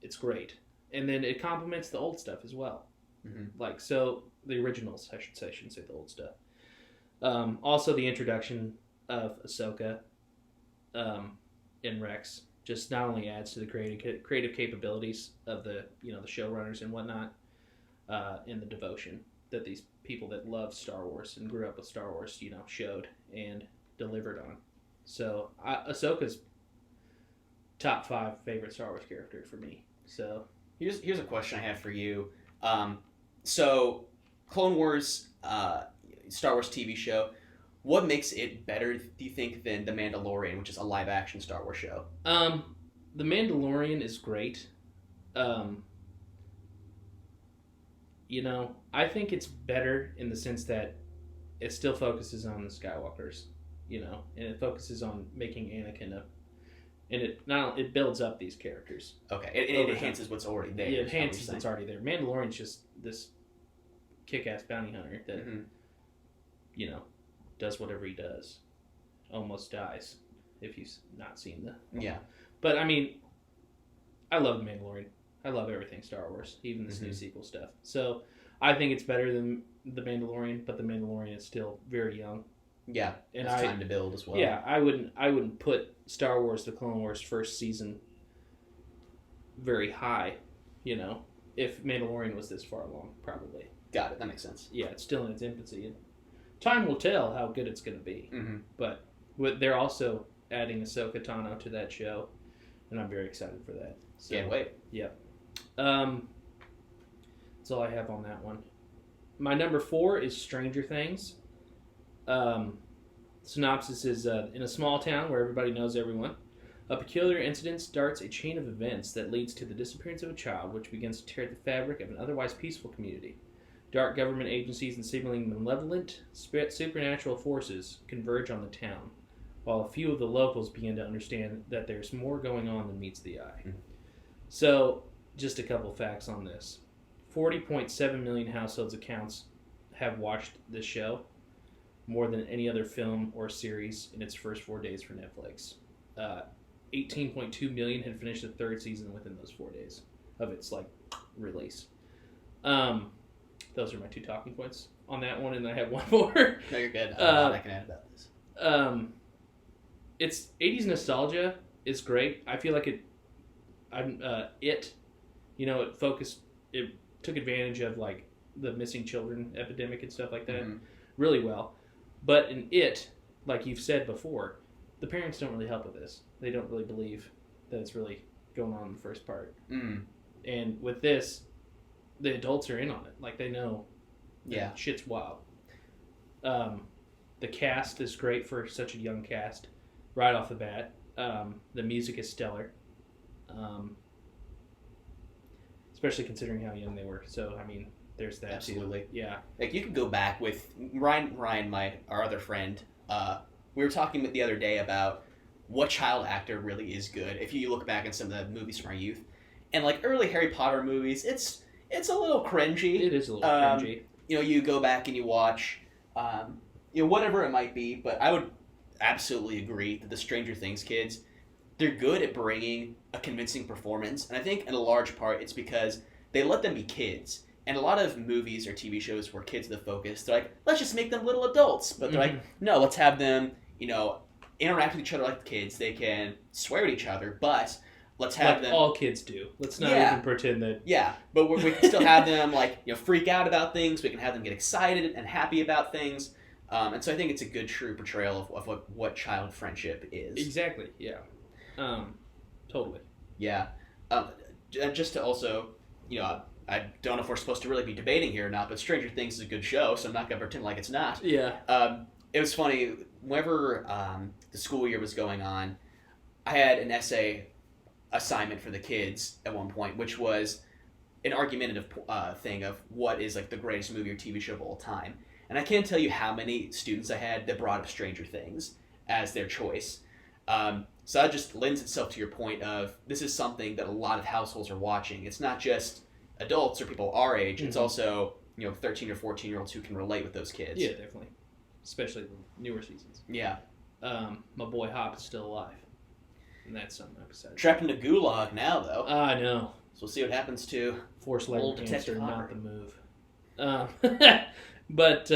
it's great. And then it complements the old stuff as well. Mm-hmm. Like, so, the originals, I should say. I shouldn't say the old stuff. Also, the introduction of Ahsoka in Rex just not only adds to the creative capabilities of the the showrunners and whatnot, and the devotion that these people that love Star Wars and grew up with Star Wars showed and delivered on. So Ahsoka's top 5 favorite Star Wars character for me. So here's a question I have for you. So Clone Wars, Star Wars TV show. What makes it better, do you think, than The Mandalorian, which is a live-action Star Wars show? The Mandalorian is great. I think it's better in the sense that it still focuses on the Skywalkers, and it focuses on making Anakin and it builds up these characters. Okay, it enhances what's already there. Yeah, it enhances what's already there. Mandalorian's just this kick-ass bounty hunter that, does whatever he does. Almost dies, if you've not seen the... Yeah. But, I mean, I love The Mandalorian. I love everything Star Wars, even this new sequel stuff. So, I think it's better than The Mandalorian, but The Mandalorian is still very young. Yeah, and it's time to build as well. Yeah, I wouldn't put Star Wars: The Clone Wars first season very high, if Mandalorian was this far along, probably. Got it, that makes sense. Yeah, it's still in its infancy. Time will tell how good it's going to be. Mm-hmm. But they're also adding Ahsoka Tano to that show, and I'm very excited for that. So, can't wait. Yeah. That's all I have on that one. My number 4 is Stranger Things. Synopsis is, in a small town where everybody knows everyone, a peculiar incident starts a chain of events that leads to the disappearance of a child, which begins to tear at the fabric of an otherwise peaceful community. Dark government agencies and seemingly malevolent supernatural forces converge on the town, while a few of the locals begin to understand that there's more going on than meets the eye. Mm-hmm. So, just a couple facts on this. 40.7 million households accounts have watched this show, more than any other film or series in its first 4 days for Netflix. 18.2 million had finished the 3rd season within those 4 days of its release. Those are my 2 talking points on that one, and I have one more. No, you're good. I can add about this. It's 80s nostalgia is great. I feel like it took advantage of the missing children epidemic and stuff like that really well. But in it, like you've said before, the parents don't really help with this. They don't really believe that it's really going on in the first part. And with this, the adults are in on it. Like, they know that shit's wild. The cast is great for such a young cast right off the bat. The music is stellar. Especially considering how young they were. So, I mean, there's that. Absolutely. Too. Yeah. Like, you could go back with Ryan, our other friend. We were talking the other day about what child actor really is good. If you look back at some of the movies from our youth, and like early Harry Potter movies, it's a little cringy. It is a little cringy. You know, you go back and you watch, whatever it might be. But I would absolutely agree that the Stranger Things kids, they're good at bringing a convincing performance, and I think in a large part it's because they let them be kids. And a lot of movies or TV shows where kids are the focus, they're like, let's just make them little adults. But they're like, no, let's have them, interact with each other like kids. They can swear at each other, but let's have them... all kids do. Let's not even pretend that... Yeah, but we can still have them, freak out about things. We can have them get excited and happy about things. And so I think it's a good, true portrayal of what child friendship is. Exactly, yeah. Totally. Yeah. Just to also, I don't know if we're supposed to really be debating here or not, but Stranger Things is a good show, so I'm not going to pretend like it's not. Yeah. It was funny, whenever the school year was going on, I had an essay assignment for the kids at one point, which was an argumentative thing of what is like the greatest movie or TV show of all time. And I can't tell you how many students I had that brought up Stranger Things as their choice. So that just lends itself to your point of this is something that a lot of households are watching. It's not just adults or people our age. It's also 13 or 14-year-olds who can relate with those kids. Yeah, definitely. Especially the newer seasons. Yeah. My boy Hop is still alive. And that's something I'm excited. Trapped in a gulag now, though. I know. So we'll see what happens to forced leg cancer, not Hopper. the move. But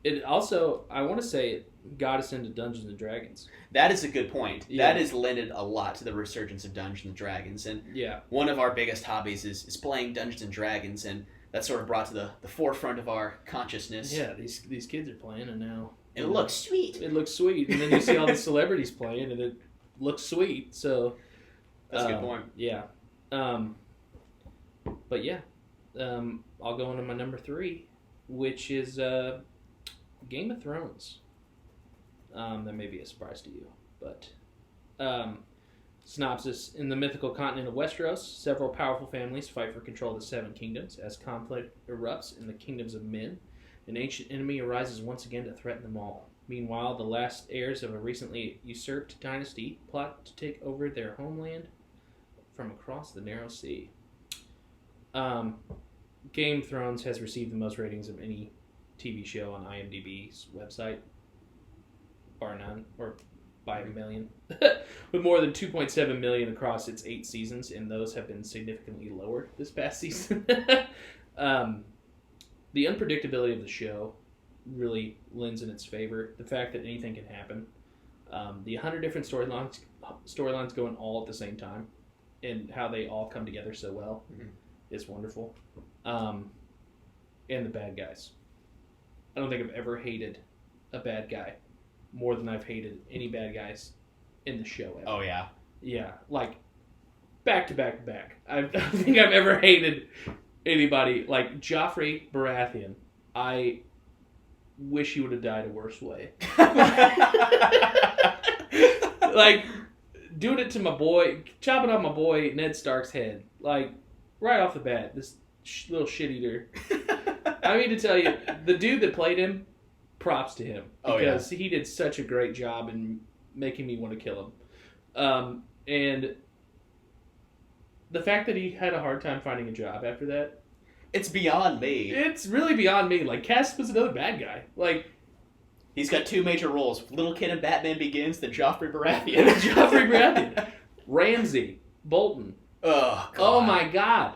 it also, I want to say, it got us into Dungeons and Dragons. That is a good point. Yeah. That has lended a lot to the resurgence of Dungeons and Dragons. And yeah, one of our biggest hobbies is playing Dungeons and Dragons, and that's sort of brought to the forefront of our consciousness. Yeah, these kids are playing, and now it looks sweet. It looks sweet, and then you see all the celebrities playing, and it looks sweet. So that's a good point. Yeah, but yeah, I'll go into my number 3, which is Game of Thrones. That may be a surprise to you, but synopsis: in the mythical continent of Westeros, several powerful families fight for control of the 7 kingdoms. As conflict erupts in the kingdoms of men, an ancient enemy arises once again to threaten them all. Meanwhile, the last heirs of a recently usurped dynasty plot to take over their homeland from across the narrow sea. Game of Thrones has received the most ratings of any TV show on IMDb's website, bar none, or by a million, with more than 2.7 million across its 8 seasons, and those have been significantly lower this past season. The unpredictability of the show really lends in its favor. The fact that anything can happen. The 100 different storylines going all at the same time, and how they all come together so well is wonderful. And the bad guys. I don't think I've ever hated a bad guy more than I've hated any bad guys in the show ever. Oh, yeah. Yeah, like, back to back to back. I don't think I've ever hated anybody. Like, Joffrey Baratheon, I wish he would have died a worse way. Like, doing it to my boy, chopping off my boy Ned Stark's head. Like, right off the bat, this little shit-eater. I mean to tell you, the dude that played him, props to him. Because he did such a great job in making me want to kill him. And the fact that he had a hard time finding a job after that. It's beyond me. It's really beyond me. Like, Cass was another bad guy. Like, he's got 2 major roles. Little Kid in Batman Begins, then Joffrey Baratheon. Joffrey Baratheon. Ramsay Bolton. Oh, God. Oh, my God.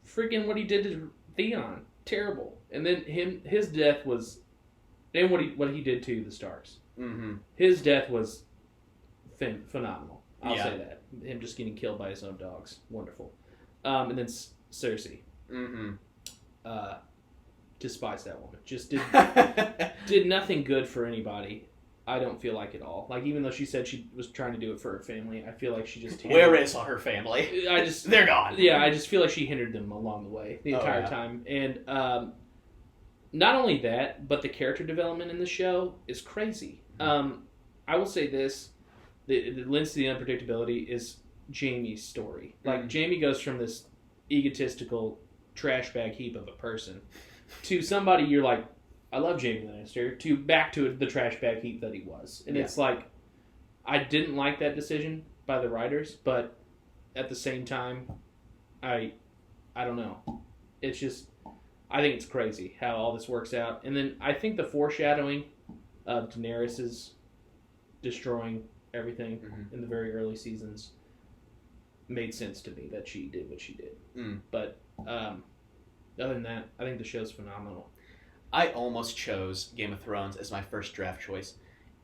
Freaking what he did to Theon. Terrible. And then his death was... And what he did to the Starks. Mm-hmm. His death was phenomenal. I'll say that. Him just getting killed by his own dogs. Wonderful. And then Cersei. Mm-hmm. despise that woman. Just did nothing good for anybody. I don't feel like at all. Like, even though she said she was trying to do it for her family, I feel like she just... Where is her family? They're gone. Yeah, I just feel like she hindered them along the way the entire time. And not only that, but the character development in the show is crazy. I will say this. The lens to the unpredictability is Jaime's story. Like, Jaime goes from this egotistical trash bag heap of a person to somebody you're like, I love Jaime Lannister, to back to the trash bag heap that he was. And it's like, I didn't like that decision by the writers, but at the same time, I don't know. It's just, I think it's crazy how all this works out. And then I think the foreshadowing of Daenerys' destroying everything in the very early seasons made sense to me that she did what she did. But other than that, I think the show's phenomenal. I almost chose Game of Thrones as my first draft choice,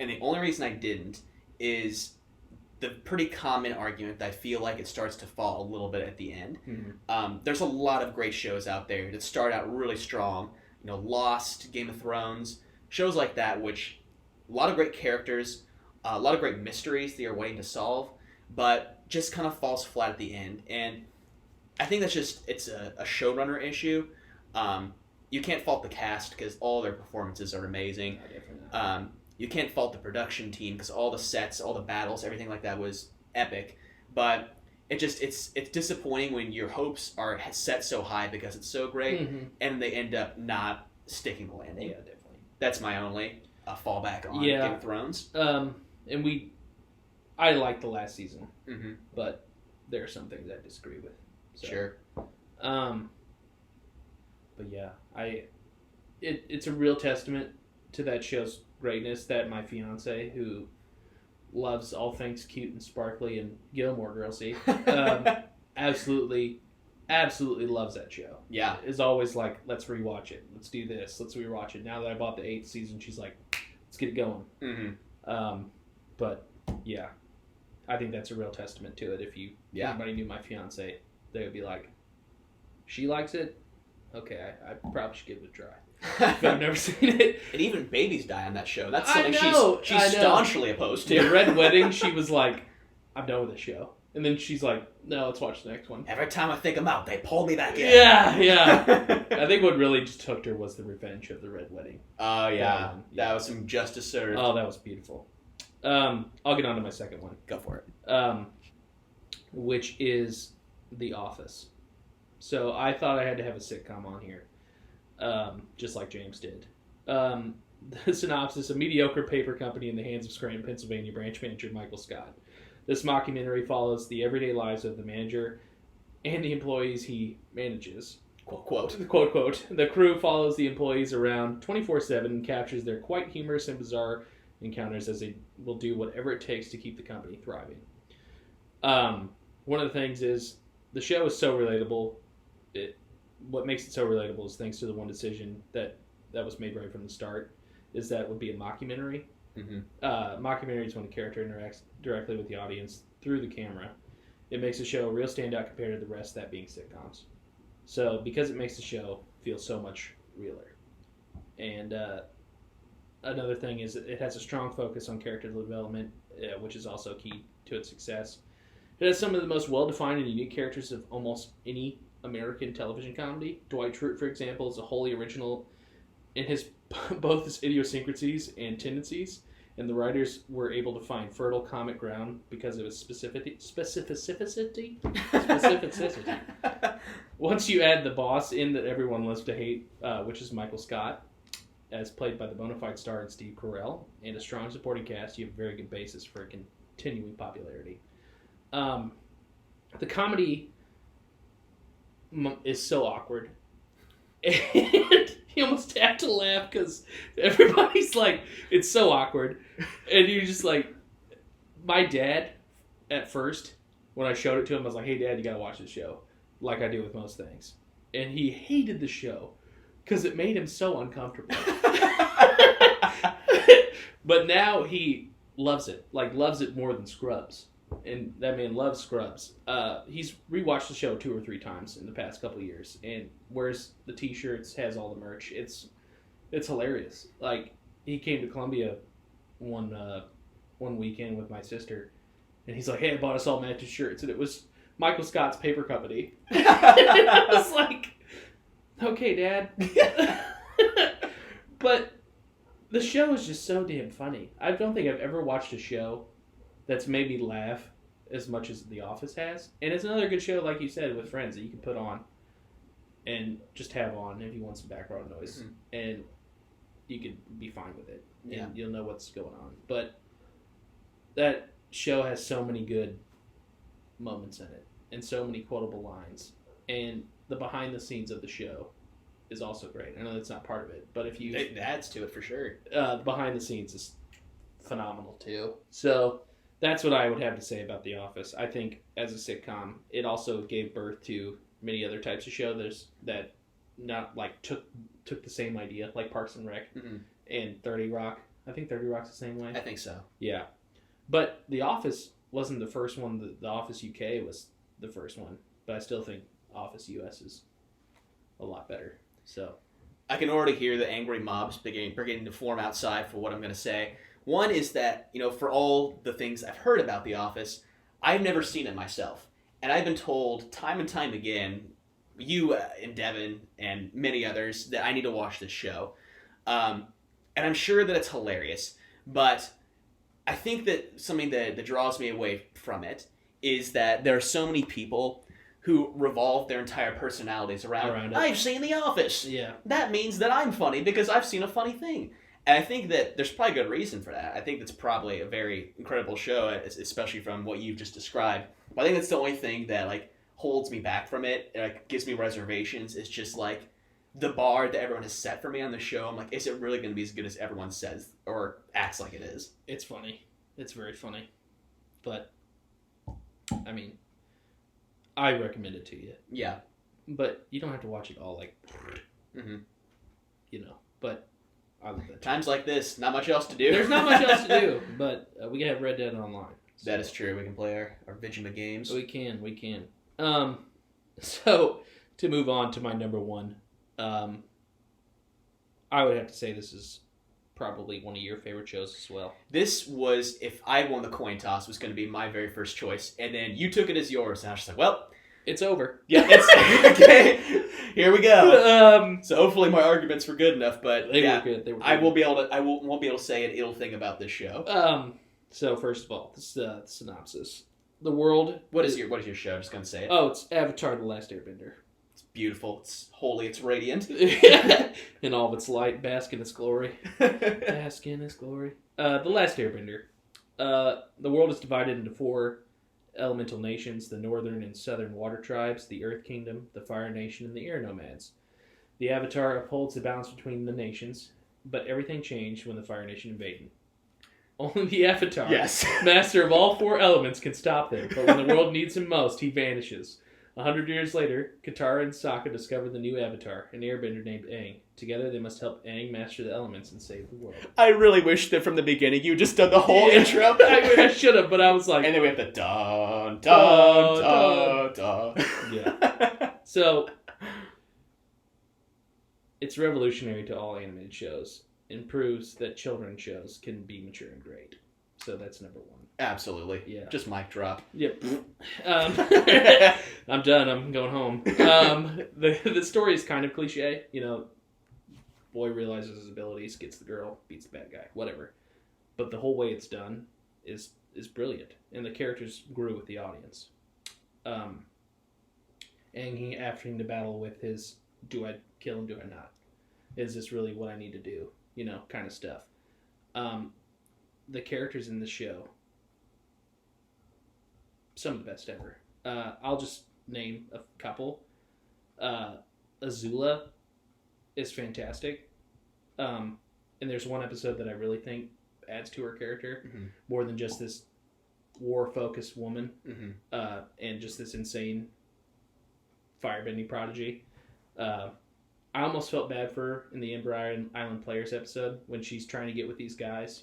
and the only reason I didn't is the pretty common argument that I feel like it starts to fall a little bit at the end. There's a lot of great shows out there that start out really strong. You know, Lost, Game of Thrones, shows like that, which a lot of great characters, a lot of great mysteries that you're waiting to solve, but just kind of falls flat at the end. And I think that's just, it's a showrunner issue. You can't fault the cast because all their performances are amazing. You can't fault the production team because all the sets, all the battles, everything like that was epic. But it's disappointing when your hopes are set so high because it's so great, and they end up not sticking the landing. Yeah, definitely. That's my only fallback on Game of Thrones. And I liked the last season, but there are some things I disagree with. So. Sure. But yeah, it's a real testament to that show's greatness that my fiance, who loves all things cute and sparkly and Gilmore Girlsy, absolutely loves that show. Yeah. Is always like, let's rewatch it. Let's do this. Let's rewatch it. Now that I bought the 8th season, she's like, let's get it going. But yeah, I think that's a real testament to it. If anybody knew my fiance, they would be like, she likes it. Okay, I probably should give it a try. But I've never seen it. And even babies die on that show. That's something she's staunchly opposed to. The Red Wedding, she was like, I'm done with this show. And then she's like, no, let's watch the next one. Every time I think I'm out, they pull me back in. Yeah. I think what really just hooked her was the revenge of the Red Wedding. Oh, yeah. That was some justice served. Oh, that was beautiful. I'll get on to my second one. Go for it. Which is The Office. So I thought I had to have a sitcom on here, just like James did. The synopsis: a mediocre paper company in the hands of Scranton, Pennsylvania branch manager Michael Scott. This mockumentary follows the everyday lives of the manager and the employees he manages. Quote, quote. Quote, quote. The crew follows the employees around 24/7 and captures their quite humorous and bizarre encounters as they will do whatever it takes to keep the company thriving. One of the things is the show is so relatable. What makes it so relatable is thanks to the one decision that was made right from the start, is that it would be a mockumentary. Mockumentary is when a character interacts directly with the audience through the camera. It makes the show a real standout compared to the rest, that being sitcoms. So because it makes the show feel so much realer. And another thing is it has a strong focus on character development, which is also key to its success. It has some of the most well-defined and unique characters of almost any American television comedy. Dwight Schrute, for example, is a wholly original in both his idiosyncrasies and tendencies, and the writers were able to find fertile comic ground because of his specificity. Once you add the boss in that everyone loves to hate, which is Michael Scott, as played by the bona fide star Steve Carell, and a strong supporting cast, you have a very good basis for continuing popularity. The comedy is so awkward, and you almost have to laugh because everybody's like, it's so awkward, and you're just like, my dad, at first, when I showed it to him, I was like, hey Dad, you gotta watch this show, like I do with most things, and he hated the show because it made him so uncomfortable. But now he loves it more than Scrubs. and that man loves Scrubs. He's rewatched the show 2 or 3 times in the past couple of years, and wears the T-shirts, has all the merch. It's hilarious. Like, he came to Columbia one weekend with my sister, and he's like, "Hey, I bought us all matching shirts," and it was Michael Scott's paper company. I was like, "Okay, Dad." But the show is just so damn funny. I don't think I've ever watched a show that's made me laugh as much as The Office has. And it's another good show, like you said, with friends that you can put on and just have on if you want some background noise. Mm-hmm. And you could be fine with it. Yeah. And you'll know what's going on. But that show has so many good moments in it and so many quotable lines. And the behind the scenes of the show is also great. I know that's not part of it, but if you... It adds to it for sure. The behind the scenes is phenomenal too. So that's what I would have to say about The Office. I think as a sitcom, it also gave birth to many other types of shows that not like took the same idea, like Parks and Rec and 30 Rock. I think 30 Rock's the same way. I think so. Yeah. But The Office wasn't the first one. The Office UK was the first one. But I still think Office US is a lot better. So I can already hear the angry mobs beginning to form outside for what I'm going to say. One is that, for all the things I've heard about The Office, I've never seen it myself. And I've been told time and time again, you and Devin and many others, that I need to watch this show. And I'm sure that it's hilarious. But I think that something that draws me away from it is that there are so many people who revolve their entire personalities around I've seen The Office. Yeah. That means that I'm funny because I've seen a funny thing. And I think that there's probably good reason for that. I think that's probably a very incredible show, especially from what you've just described. But I think that's the only thing that holds me back from it, gives me reservations. It's just the bar that everyone has set for me on the show. I'm like, is it really going to be as good as everyone says or acts like it is? It's funny. It's very funny. But, I mean, I recommend it to you. Yeah. But you don't have to watch it all but I love it. Times like this, not much else to do. There's not much else to do, but we can have Red Dead Online. So. That is true. We can play our Vigima games. We can. So, to move on to my number one, I would have to say this is probably one of your favorite shows as well. This was, if I won the coin toss, was going to be my very first choice, and then you took it as yours, and I was just like, well... It's over. Yeah, it's... Okay, here we go. So hopefully my arguments were good enough, but they were good. I won't be able to say an ill thing about this show. So first of all, this the synopsis. The world... What is your show? I'm just going to say it. Oh, it's Avatar: The Last Airbender. It's beautiful. It's holy. It's radiant. In all of its light, bask in its glory. Bask in its glory. The Last Airbender. The world is divided into 4 elemental nations: the northern and southern water tribes, the Earth Kingdom, the Fire Nation, and the Air Nomads. The Avatar upholds the balance between the nations, but everything changed when the Fire Nation invaded. Only the Avatar, yes, master of all 4 elements, can stop them, but when the world needs him most, he vanishes. 100 years later, Katara and Sokka discover the new Avatar, an airbender named Aang. Together, they must help Aang master the elements and save the world. I really wish that from the beginning you just done the whole intro. I should have, but I was like... And then we have the dun, dun, dun, dun. Yeah. So, it's revolutionary to all animated shows and proves that children's shows can be mature and great. So that's number 1. Absolutely. Yeah. Just mic drop. Yep. I'm done. I'm going home. The story is kind of cliche. Boy realizes his abilities, gets the girl, beats the bad guy, whatever. But the whole way it's done is brilliant, and the characters grew with the audience. And he, after the battle with his, do I kill him, do I not? Is this really what I need to do? Kind of stuff. The characters in the show, some of the best ever. I'll just name a couple. Azula is fantastic. And there's one episode that I really think adds to her character more than just this war-focused woman and just this insane firebending prodigy. I almost felt bad for her in the Ember Island Players episode when she's trying to get with these guys,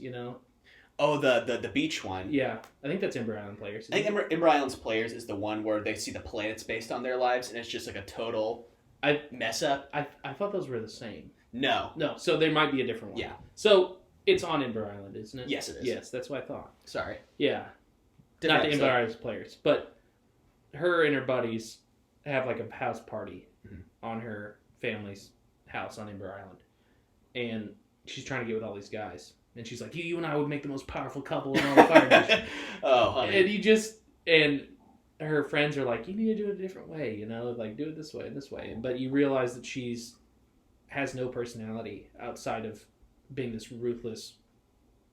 Oh, the beach one. Yeah, I think that's Ember Island Players. I think Ember Island's Players is the one where they see the planets based on their lives, and it's just like a total mess up. I thought those were the same. No. No, so there might be a different one. Yeah. So it's on Ember Island, isn't it? Yes, it is. Yes, that's what I thought. Sorry. Yeah. Different Not the episode. Ember Island Players, but her and her buddies have like a house party on her family's house on Ember Island, and she's trying to get with all these guys, and she's like, "You and I would make the most powerful couple in all the Fire Nation." Oh, honey. And her friends are like, "You need to do it a different way, you know, like do it this way and this way." But you realize that has no personality outside of being this ruthless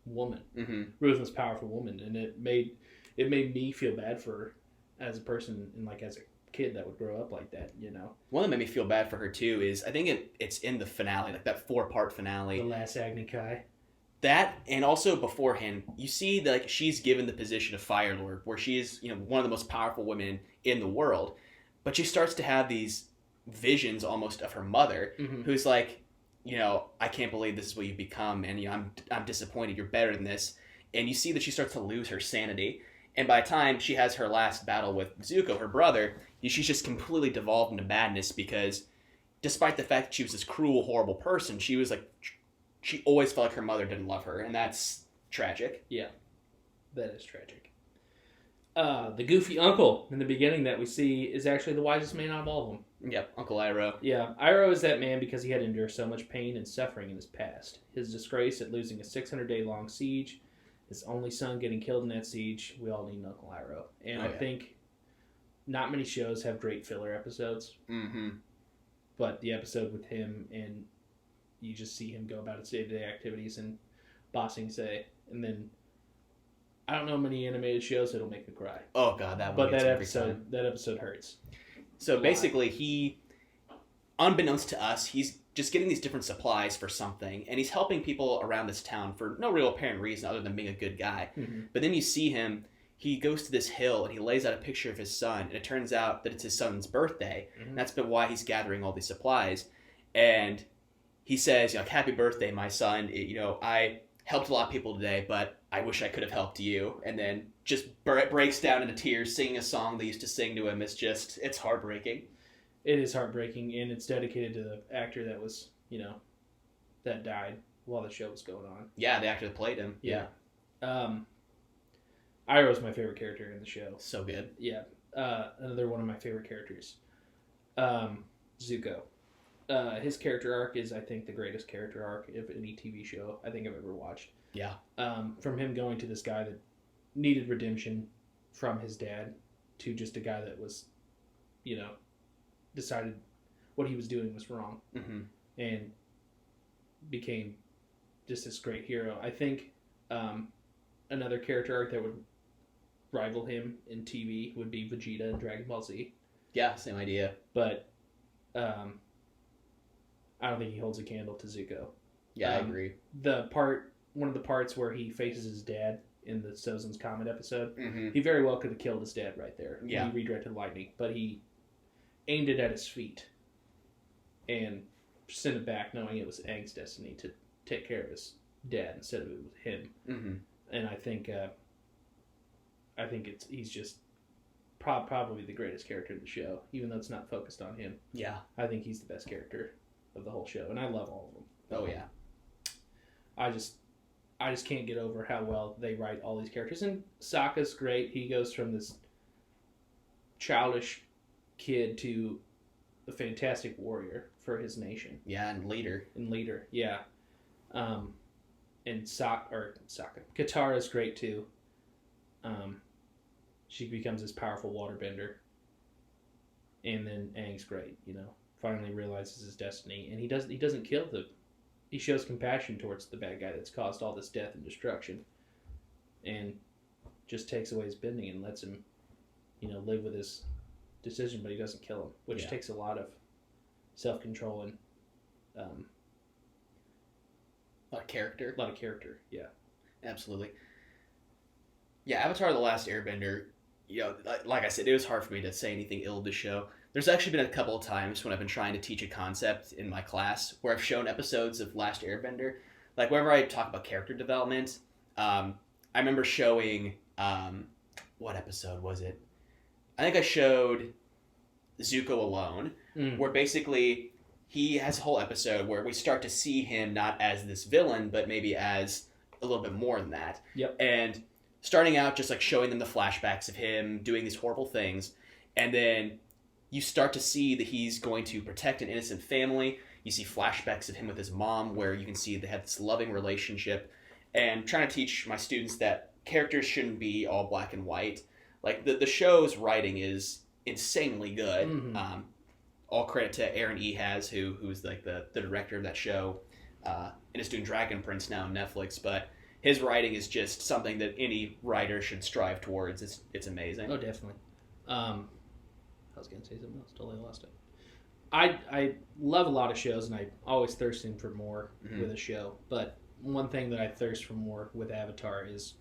woman, ruthless, powerful woman, and it made me feel bad for her as a person and like as a kid that would grow up like that, you know. One that made me feel bad for her too is I think it's in the finale, like that 4-part finale. The last Agni Kai. That, and also beforehand, you see that like she's given the position of Fire Lord, where she is, you know, one of the most powerful women in the world, but she starts to have these visions almost of her mother, who's like, you know, I can't believe this is what you've become, and you know, I'm disappointed. You're better than this, and you see that she starts to lose her sanity. And by the time she has her last battle with Zuko, her brother, she's just completely devolved into madness because despite the fact that she was this cruel, horrible person, she was like, she always felt like her mother didn't love her, and that's tragic. Yeah, that is tragic. The goofy uncle in the beginning that we see is actually the wisest man out of all of them. Yep, Uncle Iroh. Yeah, Iroh is that man because he had endured so much pain and suffering in his past. His disgrace at losing a 600-day-long siege, his only son getting killed in that siege. We all need Uncle Iroh. And I think not many shows have great filler episodes. But the episode with him, and you just see him go about his day-to-day activities and bossing say, and then I don't know many animated shows that'll make me cry. Oh god, that one. But gets that every time. that episode hurts. So basically, he, unbeknownst to us, he's just getting these different supplies for something, and he's helping people around this town for no real apparent reason other than being a good guy. But then you see him, he goes to this hill and he lays out a picture of his son, and it turns out that it's his son's birthday, and that's been why he's gathering all these supplies. And he says, you know, happy birthday, my son. You know, I helped a lot of people today, but I wish I could have helped you. And then just breaks down into tears, singing a song they used to sing to him. It's heartbreaking. It is heartbreaking, and it's dedicated to the actor that was, you know, that died while the show was going on. Yeah, the actor that played him. Yeah. Iroh's my favorite character in the show. So good. Yeah. Another one of my favorite characters. Zuko. His character arc is, I think, the greatest character arc of any TV show I think I've ever watched. Yeah. From him going to this guy that needed redemption from his dad to just a guy that was, you know, decided what he was doing was wrong and became just this great hero. I think another character arc that would rival him in TV would be Vegeta in Dragon Ball Z. Yeah, same idea. But I don't think he holds a candle to Zuko. Yeah, I agree. One of the parts where he faces his dad in the Sozin's Comet episode, Mm-hmm. he very well could have killed his dad right there. Yeah. He redirected lightning, but he aimed it at his feet and sent it back, knowing it was Aang's destiny to take care of his dad instead of it was him. Mm-hmm. And I think he's just probably the greatest character in the show, even though it's not focused on him. Yeah. I think he's the best character of the whole show, and I love all of them. Oh yeah. I just can't get over how well they write all these characters. And Sokka's great. He goes from this childish kid to a fantastic warrior for his nation. Yeah, and leader. Yeah. And Sokka. Katara's great too. She becomes this powerful waterbender. And then Aang's great, you know. Finally realizes his destiny, and he doesn't kill he shows compassion towards the bad guy that's caused all this death and destruction, and just takes away his bending and lets him, you know, live with his decision, but he doesn't kill him, which takes a lot of self-control and A lot of character. Yeah. Absolutely. Yeah, Avatar: The Last Airbender, you know, like I said, it was hard for me to say anything ill of the show. There's actually been a couple of times when I've been trying to teach a concept in my class where I've shown episodes of Last Airbender. Like, whenever I talk about character development, I remember showing, what episode was it? I think I showed Zuko Alone, where basically he has a whole episode where we start to see him not as this villain, but maybe as a little bit more than that. Yep. And starting out just like showing them the flashbacks of him doing these horrible things, and then you start to see that he's going to protect an innocent family. You see flashbacks of him with his mom where you can see they have this loving relationship, and trying to teach my students that characters shouldn't be all black and white. Like, the show's writing is insanely good. Mm-hmm. All credit to Aaron Ehas, who's like the director of that show, and is doing Dragon Prince now on Netflix. But his writing is just something that any writer should strive towards. It's amazing. Oh, definitely. I was going to say something else. Totally lost it. I love a lot of shows, and I always thirsting for more with a show. But one thing that I thirst for more with Avatar is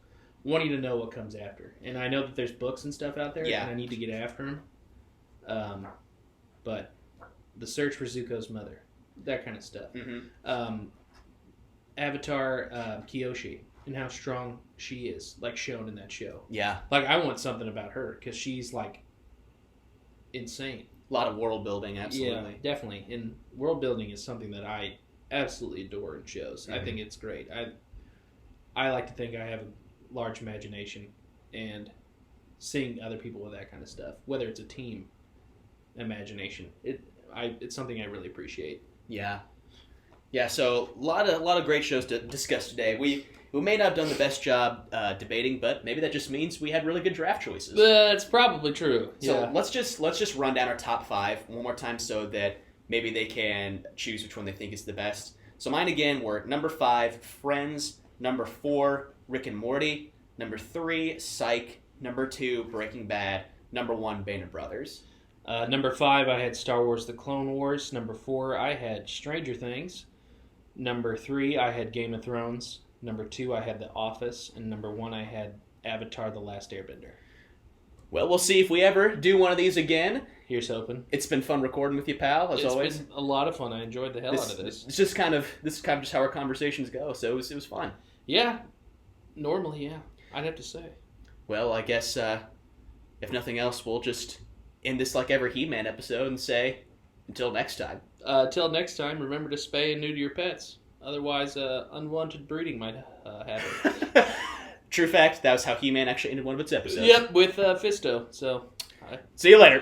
wanting to know what comes after. And I know that there's books and stuff out there, and I need to get after them. But the search for Zuko's mother, that kind of stuff. Avatar, Kyoshi, and how strong she is, like, shown in that show. Yeah. Like, I want something about her, because she's, like, insane. A lot of world building, absolutely. Yeah, definitely. And world building is something that I absolutely adore in shows. I think it's great. I like to think I have a large imagination, and seeing other people with that kind of stuff, whether it's a team imagination, it's something I really appreciate. Yeah. Yeah, so a lot of great shows to discuss today. We may not have done the best job debating, but maybe that just means we had really good draft choices. That's probably true. So let's just run down our top 5 one more time so that maybe they can choose which one they think is the best. So mine again were number 5, Friends, number 4, Rick and Morty, number 3, Psych, number 2, Breaking Bad, number 1, Band of Brothers. Number 5, I had Star Wars: The Clone Wars. Number 4, I had Stranger Things. Number 3, I had Game of Thrones. Number 2, I had The Office. And number 1, I had Avatar: The Last Airbender. Well, we'll see if we ever do one of these again. Here's hoping. It's been fun recording with you, pal, as always. It's been a lot of fun. I enjoyed the hell out of this. This is kind of just how our conversations go, so it was fun. Yeah. Normally, yeah. I'd have to say. Well, I guess, if nothing else, we'll just end this like every He-Man episode and say, until next time. Till next time, remember to spay and neuter your pets. Otherwise, unwanted breeding might happen. True fact, that was how He-Man actually ended one of its episodes. Yep, with Fisto. So, see you later.